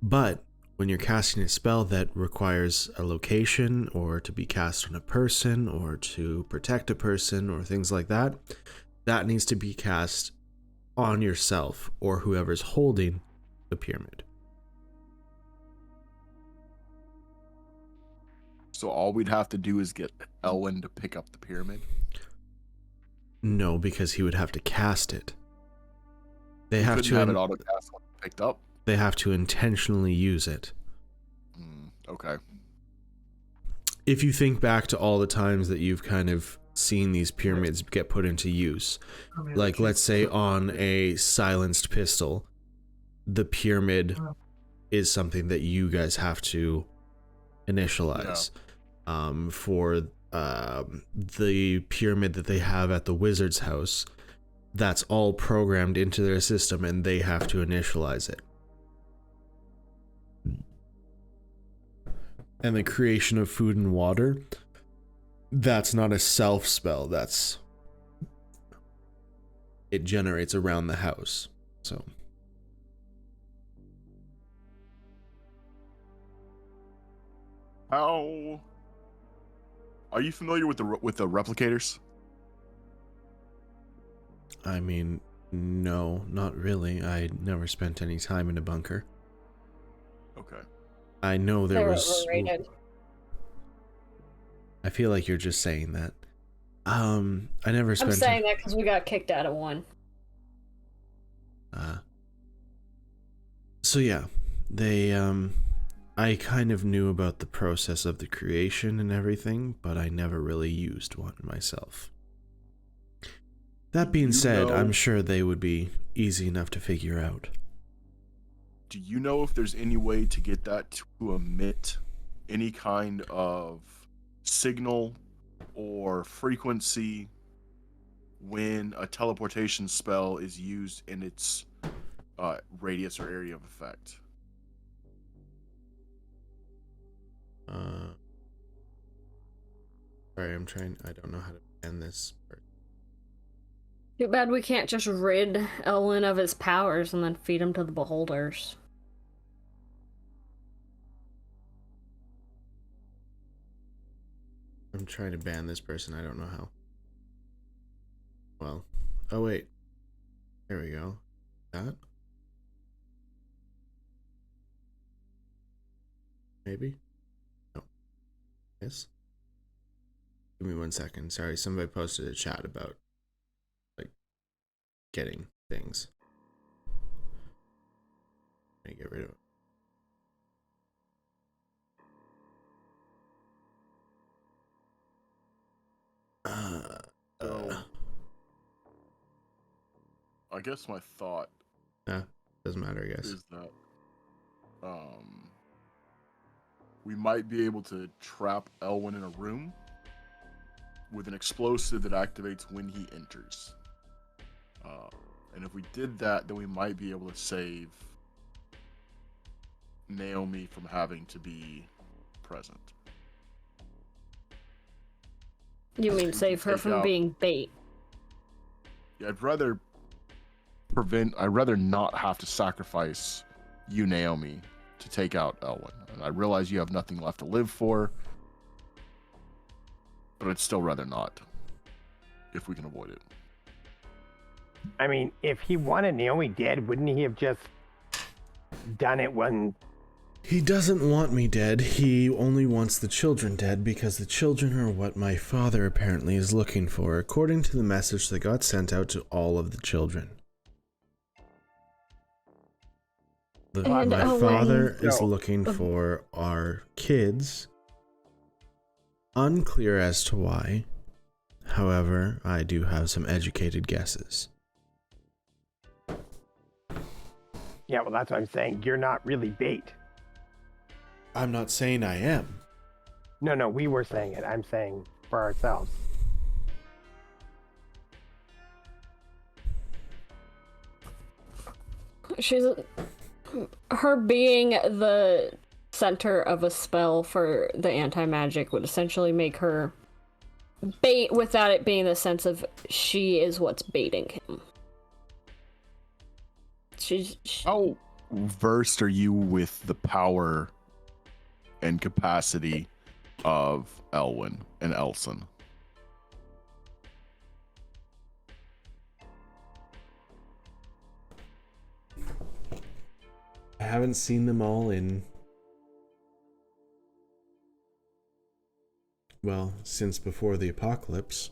But when you're casting a spell that requires a location or to be cast on a person or to protect a person or things like that, that needs to be cast on yourself or whoever's holding the pyramid. So all we'd have to do is get Elwyn to pick up the pyramid? No, because he would have to cast it. They You have couldn't to have it auto-cast when it's picked up? they have to intentionally use it. Okay. If you think back to all the times that you've kind of seen these pyramids get put into use, like let's say on a silenced pistol, the pyramid is something that you guys have to initialize. For the pyramid that they have at the wizard's house, that's all programmed into their system and they have to initialize it. And the creation of food and water, that's not a self spell, it generates around the house. So How are you familiar with the replicators? I mean, no, not really. I never spent any time in a bunker. Okay. I know there was overrated. I feel like you're just saying that. I never spent I'm saying that because we got kicked out of one. So yeah, they I kind of knew about the process of the creation and everything, but I never really used one myself. That being said, I'm sure they would be easy enough to figure out. Do you know if there's any way to get that to emit any kind of signal or frequency when a teleportation spell is used in its radius or area of effect? Sorry, I don't know how to end this part. Too bad we can't just rid Elwyn of his powers and then feed him to the beholders. I'm trying to ban this person, I don't know how. Well, oh wait. There we go. That? Maybe? No. Yes? Give me 1 second. Sorry, somebody posted a chat about like getting things. Let me get rid of it. I guess my thought Doesn't matter, I guess. is that we might be able to trap Elwyn in a room with an explosive that activates when he enters. And if we did that, then we might be able to save Naomi from having to be present. You mean We save can her take from out- being bait? Yeah, I'd rather not have to sacrifice you, Naomi, to take out Elwyn. And I realize you have nothing left to live for, but I'd still rather not, if we can avoid it. I mean, if he wanted Naomi dead, wouldn't he have just done it when... He doesn't want me dead. He only wants the children dead because the children are what my father apparently is looking for, according to the message that got sent out to all of the children. My father is looking for our kids. Unclear as to why. However, I do have some educated guesses. Yeah, well, that's what I'm saying. You're not really bait. I'm not saying I am. No, we were saying it. I'm saying for ourselves. Her being the center of a spell for the anti-magic would essentially make her bait without it being the sense of she is what's baiting him. How versed are you with the power and capacity of Elwyn and Elson? I haven't seen them all since before the apocalypse.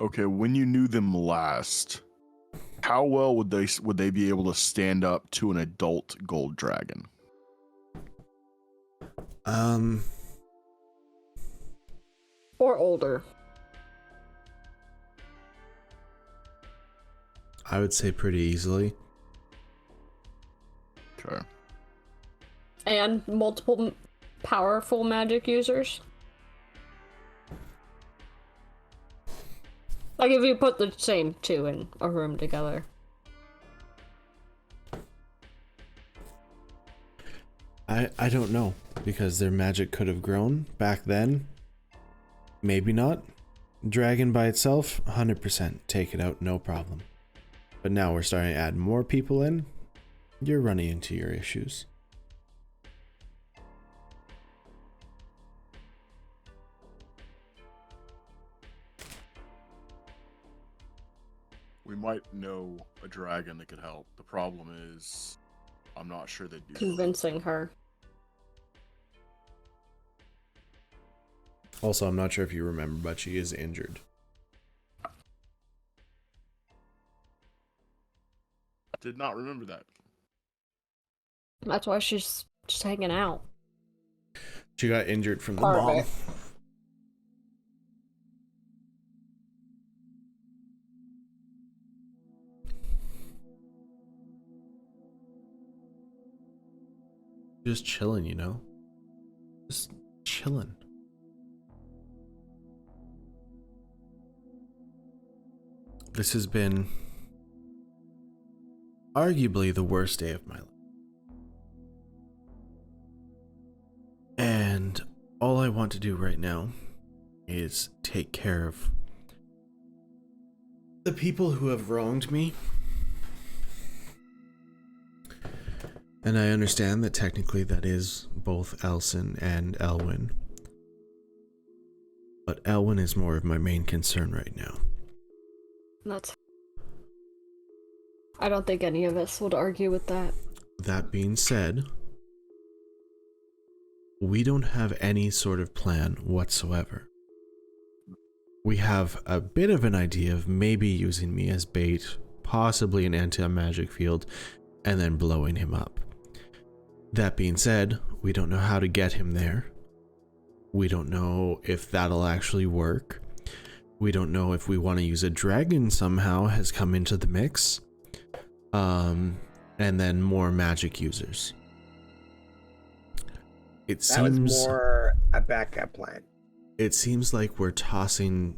Okay, when you knew them last, how well would they be able to stand up to an adult gold dragon? Or older. I would say pretty easily. Okay. And multiple powerful magic users. Like if you put the same two in a room together. I don't know, because their magic could have grown back then. Maybe not. Dragon by itself, 100%. Take it out, no problem. But now we're starting to add more people in. You're running into your issues. We might know a dragon that could help. The problem is, I'm not sure they'd be Convincing her. Also, I'm not sure if you remember, but she is injured. Did not remember that. That's why she's just hanging out. She got injured from the Part of bomb. it. Just chilling, you know? Just chilling. This has been arguably the worst day of my life. And all I want to do right now is take care of the people who have wronged me. And I understand that technically that is both Elson and Elwyn. But Elwyn is more of my main concern right now. I don't think any of us would argue with that. That being said, we don't have any sort of plan whatsoever. We have a bit of an idea of maybe using me as bait, possibly an anti-magic field, and then blowing him up. That being said, we don't know how to get him there. We don't know if that'll actually work. We don't know if we want to use a dragon somehow has come into the mix. And then more magic users. It That was seems more a backup plan. it seems like we're tossing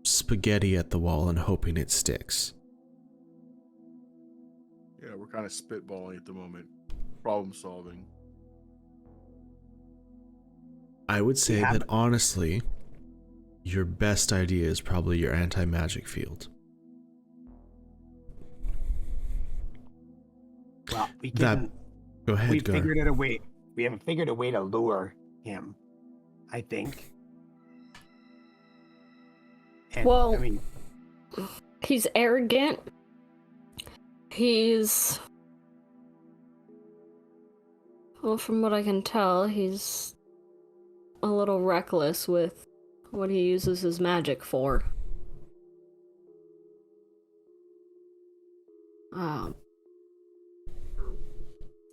spaghetti at the wall and hoping it sticks. Yeah, we're kind of spitballing at the moment. Problem solving. I would say Yeah, that honestly, your best idea is probably your anti-magic field. Well, we That- can. Go ahead, We Gar. figured out a way. We haven't figured a way to lure him. I think. And, Well- I mean, He's arrogant. He's. Well, from what I can tell, he's a little reckless with what he uses his magic for.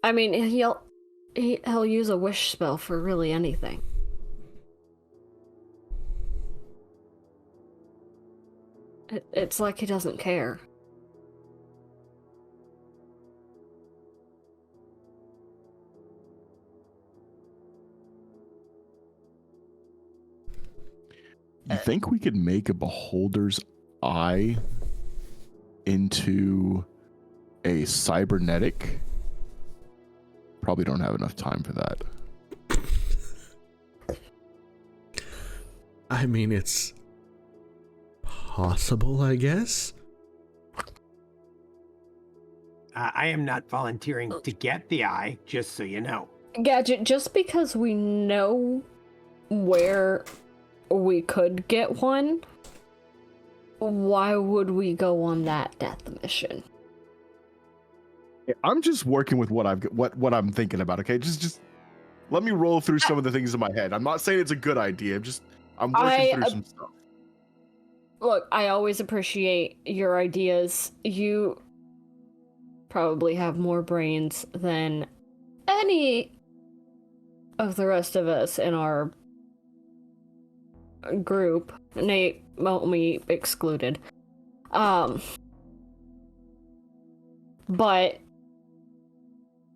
I mean, he'll use a wish spell for really anything. It's like he doesn't care. You think we could make a beholder's eye into a cybernetic? Probably don't have enough time for that. I mean, it's possible, I guess. I am not volunteering to get the eye, just so you know. Gadget, just because we know where we could get one, why would we go on that death mission? I'm just working with what what I'm thinking about. Okay, just let me roll through some of the things in my head. I'm not saying it's a good idea. I'm working through some stuff. Look, I always appreciate your ideas. You probably have more brains than any of the rest of us in our group, Naomi excluded. But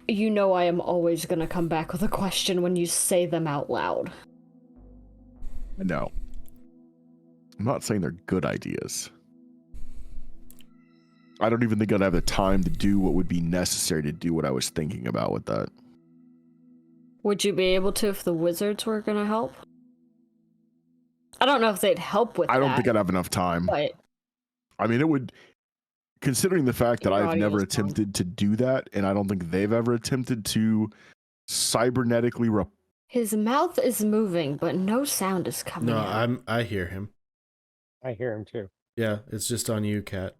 you know I am always gonna come back with a question when you say them out loud. No. I'm not saying they're good ideas. I don't even think I'd have the time to do what would be necessary to do what I was thinking about with that. Would you be able to if the wizards were gonna help? I don't know if they'd help with that. I don't think I'd have enough time. But I mean, it would, considering the fact that Your I've never audio's gone. attempted to do that, and I don't think they've ever attempted to cybernetically his mouth is moving, but no sound is coming No, out. I hear him. I hear him too. Yeah, it's just on you, Cat.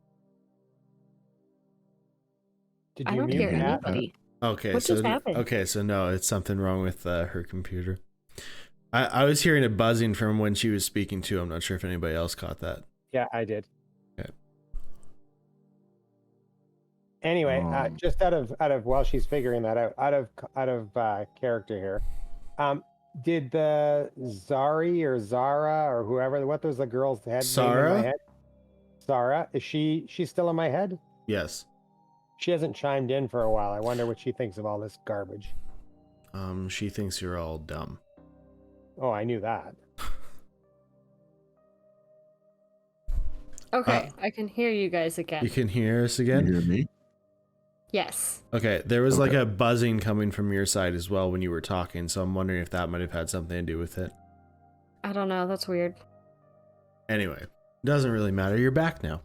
Did I you don't mute hear Kat? anybody. Okay, What so just happened? okay, so no, it's something wrong with her computer. I was hearing a buzzing from when she was speaking too. I'm not sure if anybody else caught that. Yeah, I did. Okay. Anyway, just out of while she's figuring that out of character here, did the Zari or Zara or whoever, what was the girl's head name in Sarah? my head? Sarah, is she's still in my head? Yes. She hasn't chimed in for a while. I wonder what she thinks of all this garbage. She thinks you're all dumb. Oh, I knew that. Okay, I can hear you guys again. You can hear us You again? hear me? Yes. Okay, there was like Okay. a buzzing coming from your side as well when you were talking, so I'm wondering if that might have had something to do with it. I don't know, that's weird. Anyway, doesn't really matter. You're back now.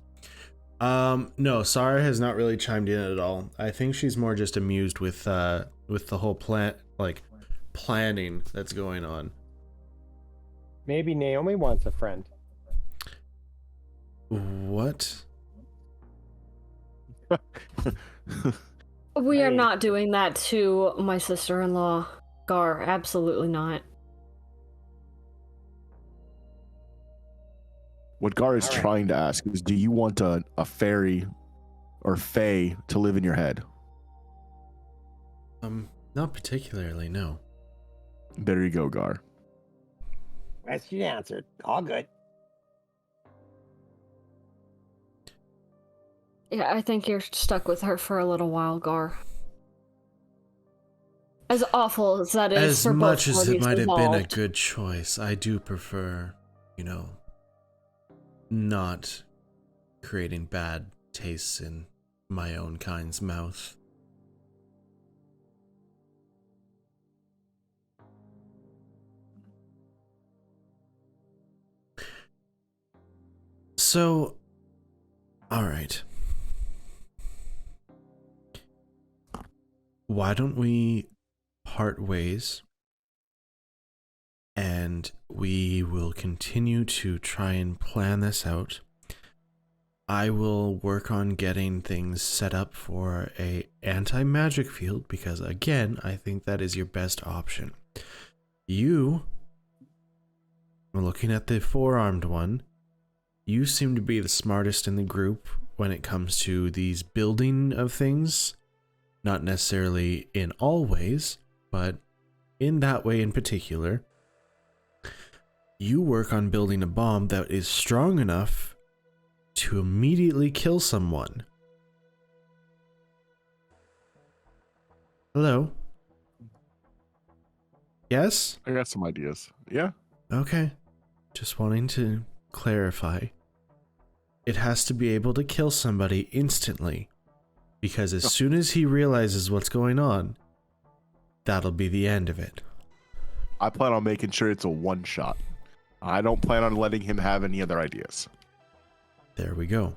No, Sarah has not really chimed in at all. I think she's more just amused with the whole planning that's going on. Maybe Naomi wants a friend. What? We are Hey. not doing that to my sister-in-law, Gar. Absolutely not. What Gar is All right. trying to ask is, do you want a fairy or fae to live in your head? Not particularly, no. There you go, Gar. Question answered. All good. Yeah, I think you're stuck with her for a little while, Gar. As awful as that is As for much both as it parties might have been a involved. good choice, I do prefer, not creating bad tastes in my own kind's mouth. So, alright. Why don't we part ways and we will continue to try and plan this out. I will work on getting things set up for a anti-magic field because again, I think that is your best option. You, looking at the four-armed one, you seem to be the smartest in the group when it comes to these building of things. Not necessarily in all ways, but in that way in particular. You work on building a bomb that is strong enough to immediately kill someone. Hello? Yes? I got some ideas. Yeah. Okay. Just wanting to clarify. It has to be able to kill somebody instantly. Because as soon as he realizes what's going on, that'll be the end of it. I plan on making sure it's a one shot. I don't plan on letting him have any other ideas. There we go.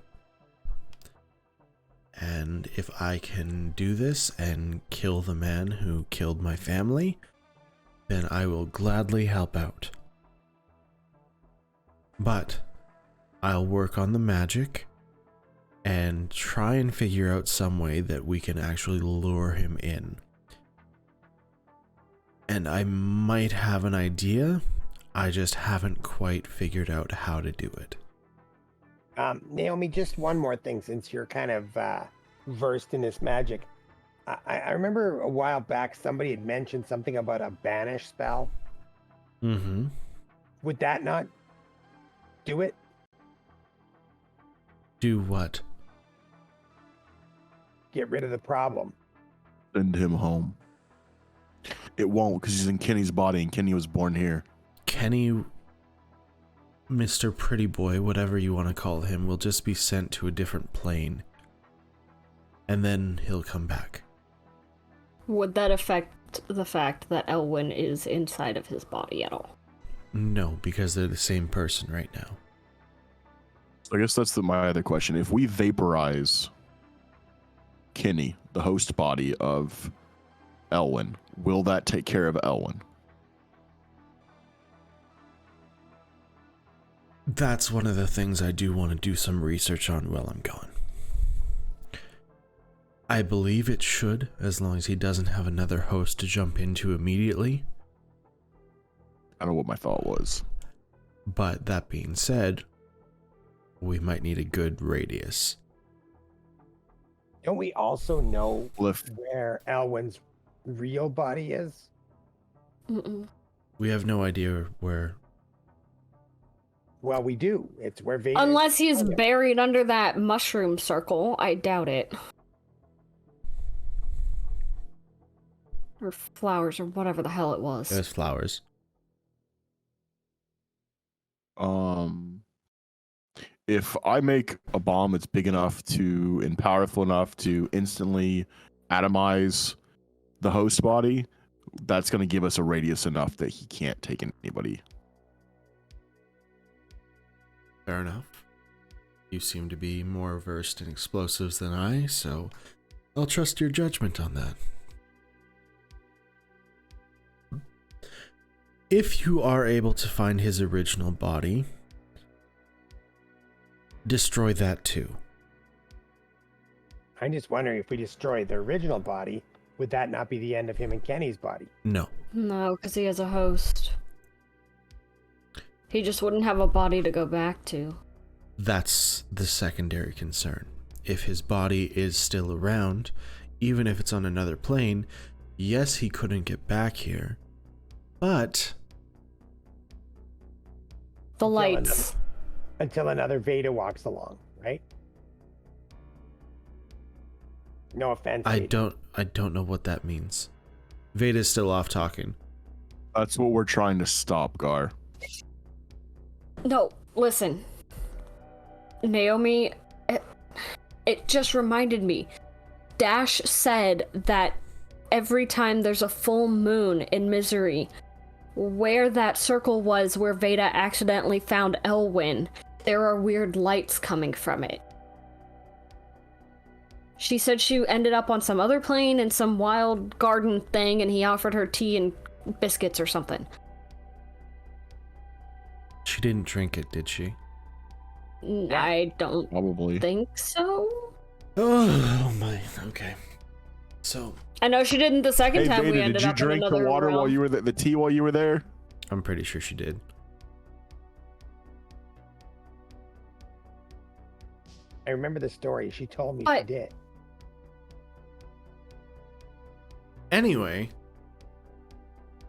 And if I can do this and kill the man who killed my family, then I will gladly help out. But I'll work on the magic and try and figure out some way that we can actually lure him in. And I might have an idea, I just haven't quite figured out how to do it. Naomi, just one more thing, since you're kind of versed in this magic. I remember a while back somebody had mentioned something about a banish spell. Mm-hmm. Would that not do it? Do what? Get rid of the problem. Send him home. It won't, because he's in Kenny's body and Kenny was born here. Kenny, Mr. Pretty Boy, whatever you want to call him, will just be sent to a different plane. And then he'll come back. Would that affect the fact that Elwyn is inside of his body at all? No, because they're the same person right now. So I guess that's my other question. If we vaporize Kenny, the host body of Elwyn, will that take care of Elwyn? That's one of the things I do want to do some research on while I'm gone. I believe it should, as long as he doesn't have another host to jump into immediately. I don't know what my thought was. But that being said, we might need a good radius. Don't we also know Lift. where Elwyn's real body is? Mm-mm. We have no idea where. Well, we do. It's where Vader. Unless he's buried under that mushroom circle, I doubt it. Or flowers, or whatever the hell it was. There's flowers. If I make a bomb that's big enough to and powerful enough to instantly atomize the host body, that's going to give us a radius enough that he can't take anybody. Fair enough. You seem to be more versed in explosives than I, so I'll trust your judgment on that. If you are able to find his original body, destroy that too. I'm just wondering, if we destroy the original body, would that not be the end of him and Kenny's body? No. No, because he has a host. He just wouldn't have a body to go back to. That's the secondary concern. If his body is still around, even if it's on another plane, yes, he couldn't get back here, but The lights. Until another Veda walks along, right? No offense. I Veda. don't know what that means. Veda's still off talking. That's what we're trying to stop, Gar. No, listen. Naomi, it just reminded me. Dash said that every time there's a full moon in Misery, where that circle was where Veda accidentally found Elwyn, there are weird lights coming from it. She said she ended up on some other plane in some wild garden thing, and he offered her tea and biscuits or something. She didn't drink it, did she? I don't Probably. think so. Oh my. Okay. So I know she didn't the second Hey, time we Veda, ended did you up in drink the another water realm. while you were the tea while you were there? I'm pretty sure she did. I remember the story. She told me she But- did. Anyway,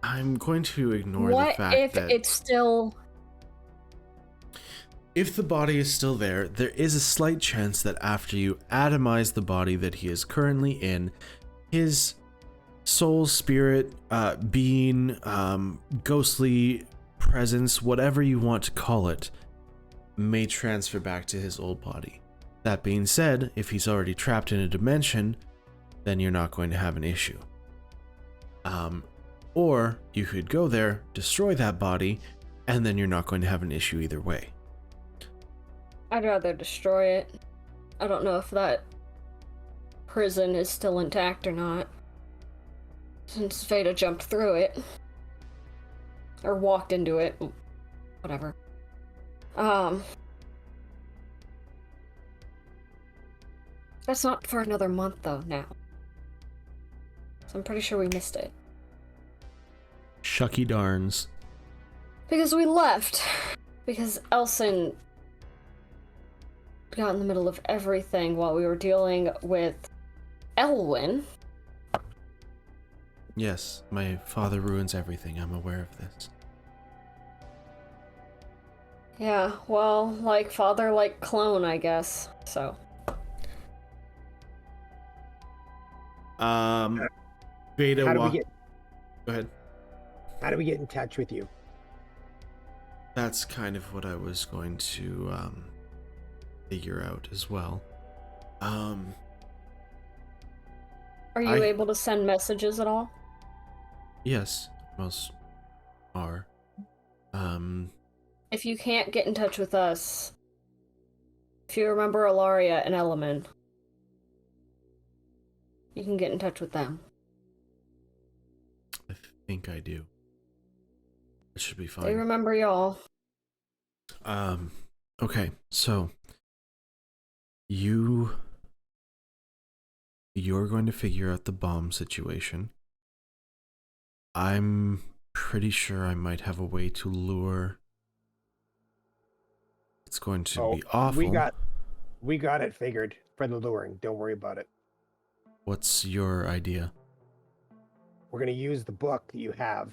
I'm going to ignore the What fact if that it's still... if the body is still there, there is a slight chance that after you atomize the body that he is currently in, his soul, spirit, being, ghostly presence, whatever you want to call it, may transfer back to his old body. That being said, if he's already trapped in a dimension, then you're not going to have an issue. Or you could go there, destroy that body, and then you're not going to have an issue either way. I'd rather destroy it. I don't know if that prison is still intact or not, since Veda jumped through it. Or walked into it. Whatever. That's not for another month, though, now. So I'm pretty sure we missed it. Shucky darns. Because we left. Because Elson got in the middle of everything while we were dealing with Elwyn. Yes, my father ruins everything. I'm aware of this. Yeah, well, like father, like clone, I guess. So. Beta How do we walk. get? Go ahead. How do we get in touch with you? That's kind of what I was going to figure out as well. Are you I- able to send messages at all? Yes, most are. If you can't get in touch with us, if you remember Ilaria and Elemen, you can get in touch with them. I think I do. It should be They fine. remember y'all. Okay, so you're going to figure out the bomb situation. I'm pretty sure I might have a way to lure. It's going to be awful. We got it figured for the luring. Don't worry about it. What's your idea? We're gonna use the book that you have.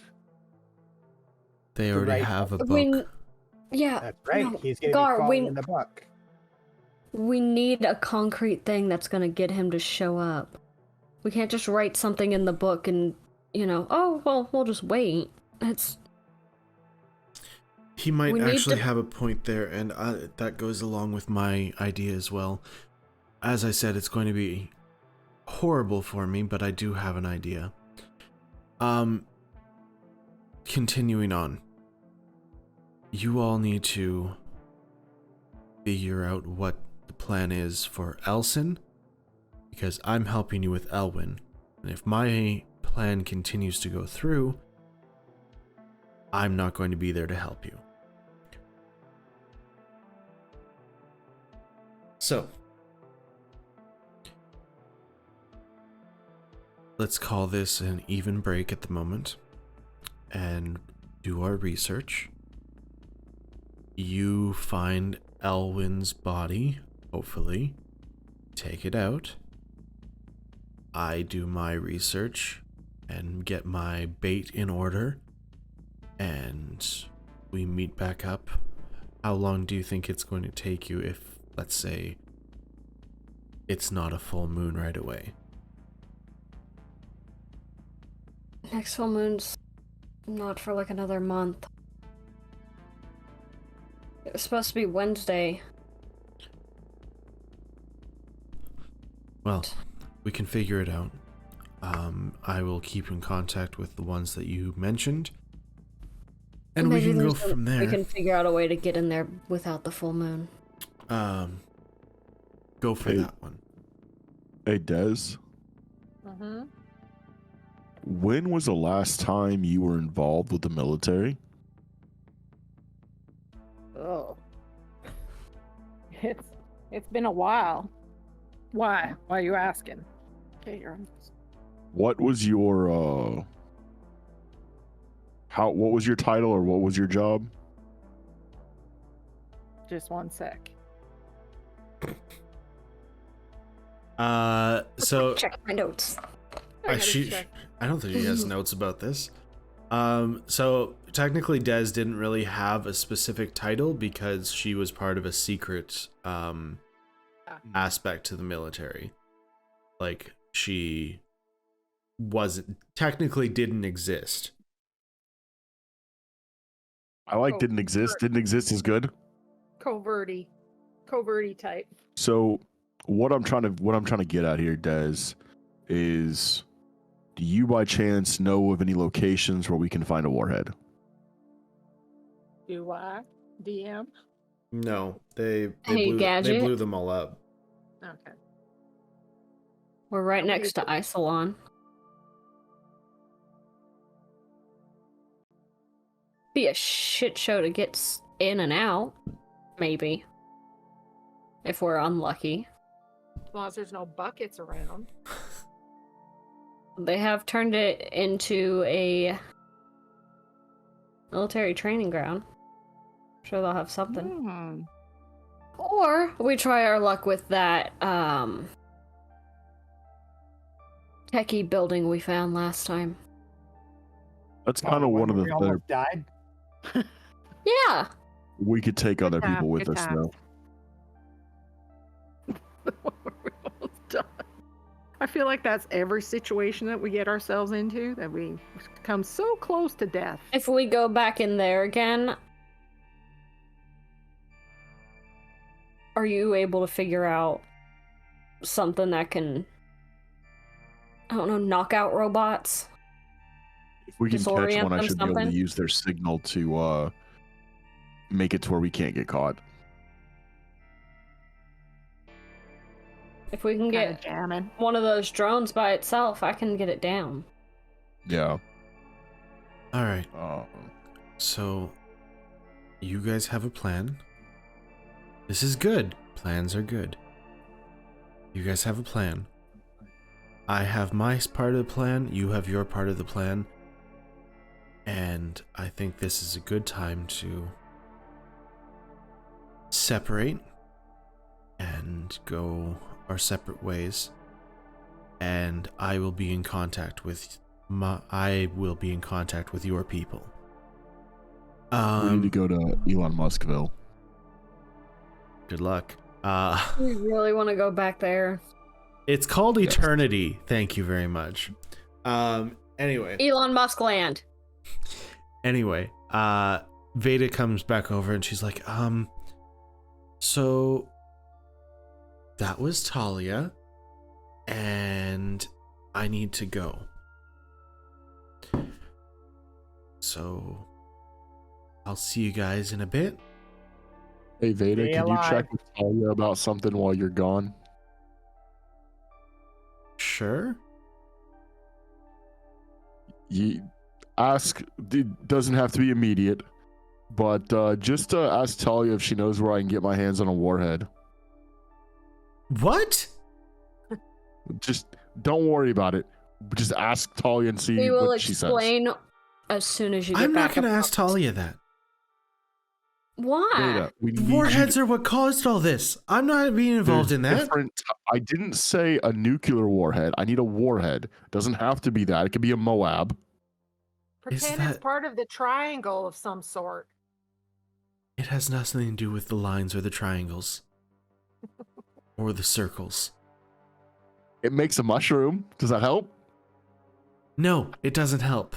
They To already write- have a I mean, book. yeah. That's right. No, He's gonna Gar, be following the book. We need a concrete thing that's gonna get him to show up. We can't just write something in the book and, oh, well, we'll just wait. He might we need actually to- have a point there, and that goes along with my idea as well. As I said, it's going to be horrible for me, but I do have an idea. Continuing on. You all need to figure out what the plan is for Elson, because I'm helping you with Elwyn. And if my plan continues to go through, I'm not going to be there to help you. So, let's call this an even break at the moment and do our research. You find Elwyn's body, hopefully, take it out. I do my research and get my bait in order, and we meet back up. How long do you think it's going to take you if, let's say, it's not a full moon right away? Next full moon's not for like another month. It was supposed to be Wednesday. Well, we can figure it out. I will keep in contact with the ones that you mentioned, and we can go from there. We can figure out a way to get in there without the full moon. Go for that one. Hey, Des. Mm-hmm. When was the last time you were involved with the military? Oh. It's been a while. Why? Why are you asking? Okay, you're on. What was your what was your title or what was your job? Just one sec. So Check my notes. I gotta check. I don't think she has notes about this. So technically Des didn't really have a specific title because she was part of a secret aspect to the military. Like, she didn't exist. I like didn't exist. Didn't exist is good. Coverty type. So what I'm trying to get at here, Des, is do you by chance know of any locations where we can find a warhead? Do I? DM? No, they Hey, Gadget. blew them all up. Okay. We're right next to Isolon. Be a shit show to get in and out, maybe. If we're unlucky. As long as there's no buckets around. They have turned it into a military training ground. I'm sure they'll have something. Or we try our luck with that techie building we found last time. That's kind of one of the we almost died. Yeah. we could take other people with us now. I feel like that's every situation that we get ourselves into, that we come so close to death. If we go back in there again, are you able to figure out something that can, I don't know, knock out robots? If we can catch Disorient one, I them should be able something? to use their signal to make it to where we can't get caught. If we can Kinda get jamming. one of those drones by itself, I can get it down. Yeah. All right. Uh, So you guys have a plan. This is good. Plans are good. You guys have a plan. I have my part of the plan. You have your part of the plan. And I think this is a good time to separate and go our separate ways. And I will be in contact with your people. we need to go to Elon Muskville. Good luck. We really want to go back there. It's called Yes. Eternity. Thank you very much. Anyway, Elon Musk land. Veda comes back over and she's like, so that was Talia, and I need to go. So I'll see you guys in a bit. Hey Veda, Stay can you alive. check with Talia about something while you're gone? Sure. You ask. It doesn't have to be immediate, but just ask Talia if she knows where I can get my hands on a warhead. What? Just don't worry about it. Just ask Talia and see We will what she says. explain as soon as you get I'm back. not gonna up. ask Talia that. Why? Veda, we need Warheads you are what caused all this. I'm not being involved in that. I didn't say a nuclear warhead. I need a warhead. Doesn't have to be that. It could be a Moab. Pretend that- it's part of the triangle of some sort. It has nothing to do with the lines or the triangles. Or the circles. It makes a mushroom. Does that help? No, it doesn't help.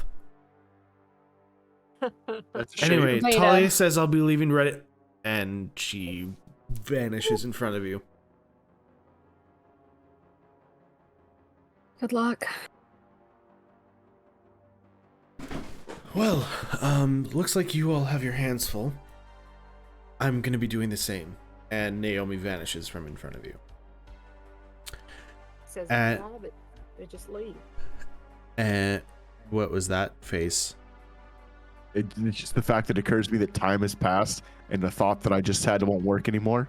That's a shame. Anyway, Beta. Talia says I'll be leaving Reddit, and she vanishes in front of you. Good luck. Well, looks like you all have your hands full. I'm gonna be doing the same. And Naomi vanishes from in front of you. Says Uh, but they just leave. And what was that face? It's just the fact that it occurs to me that time has passed and the thought that I just had won't work anymore.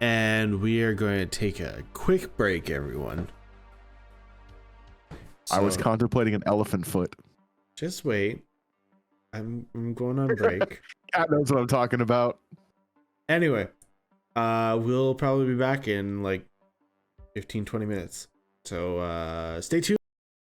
And we are going to take a quick break, everyone. I was So, contemplating an elephant foot. just wait. I'm going on break. Cat knows what I'm talking about. Anyway, we'll probably be back in like 15-20 minutes. So stay tuned.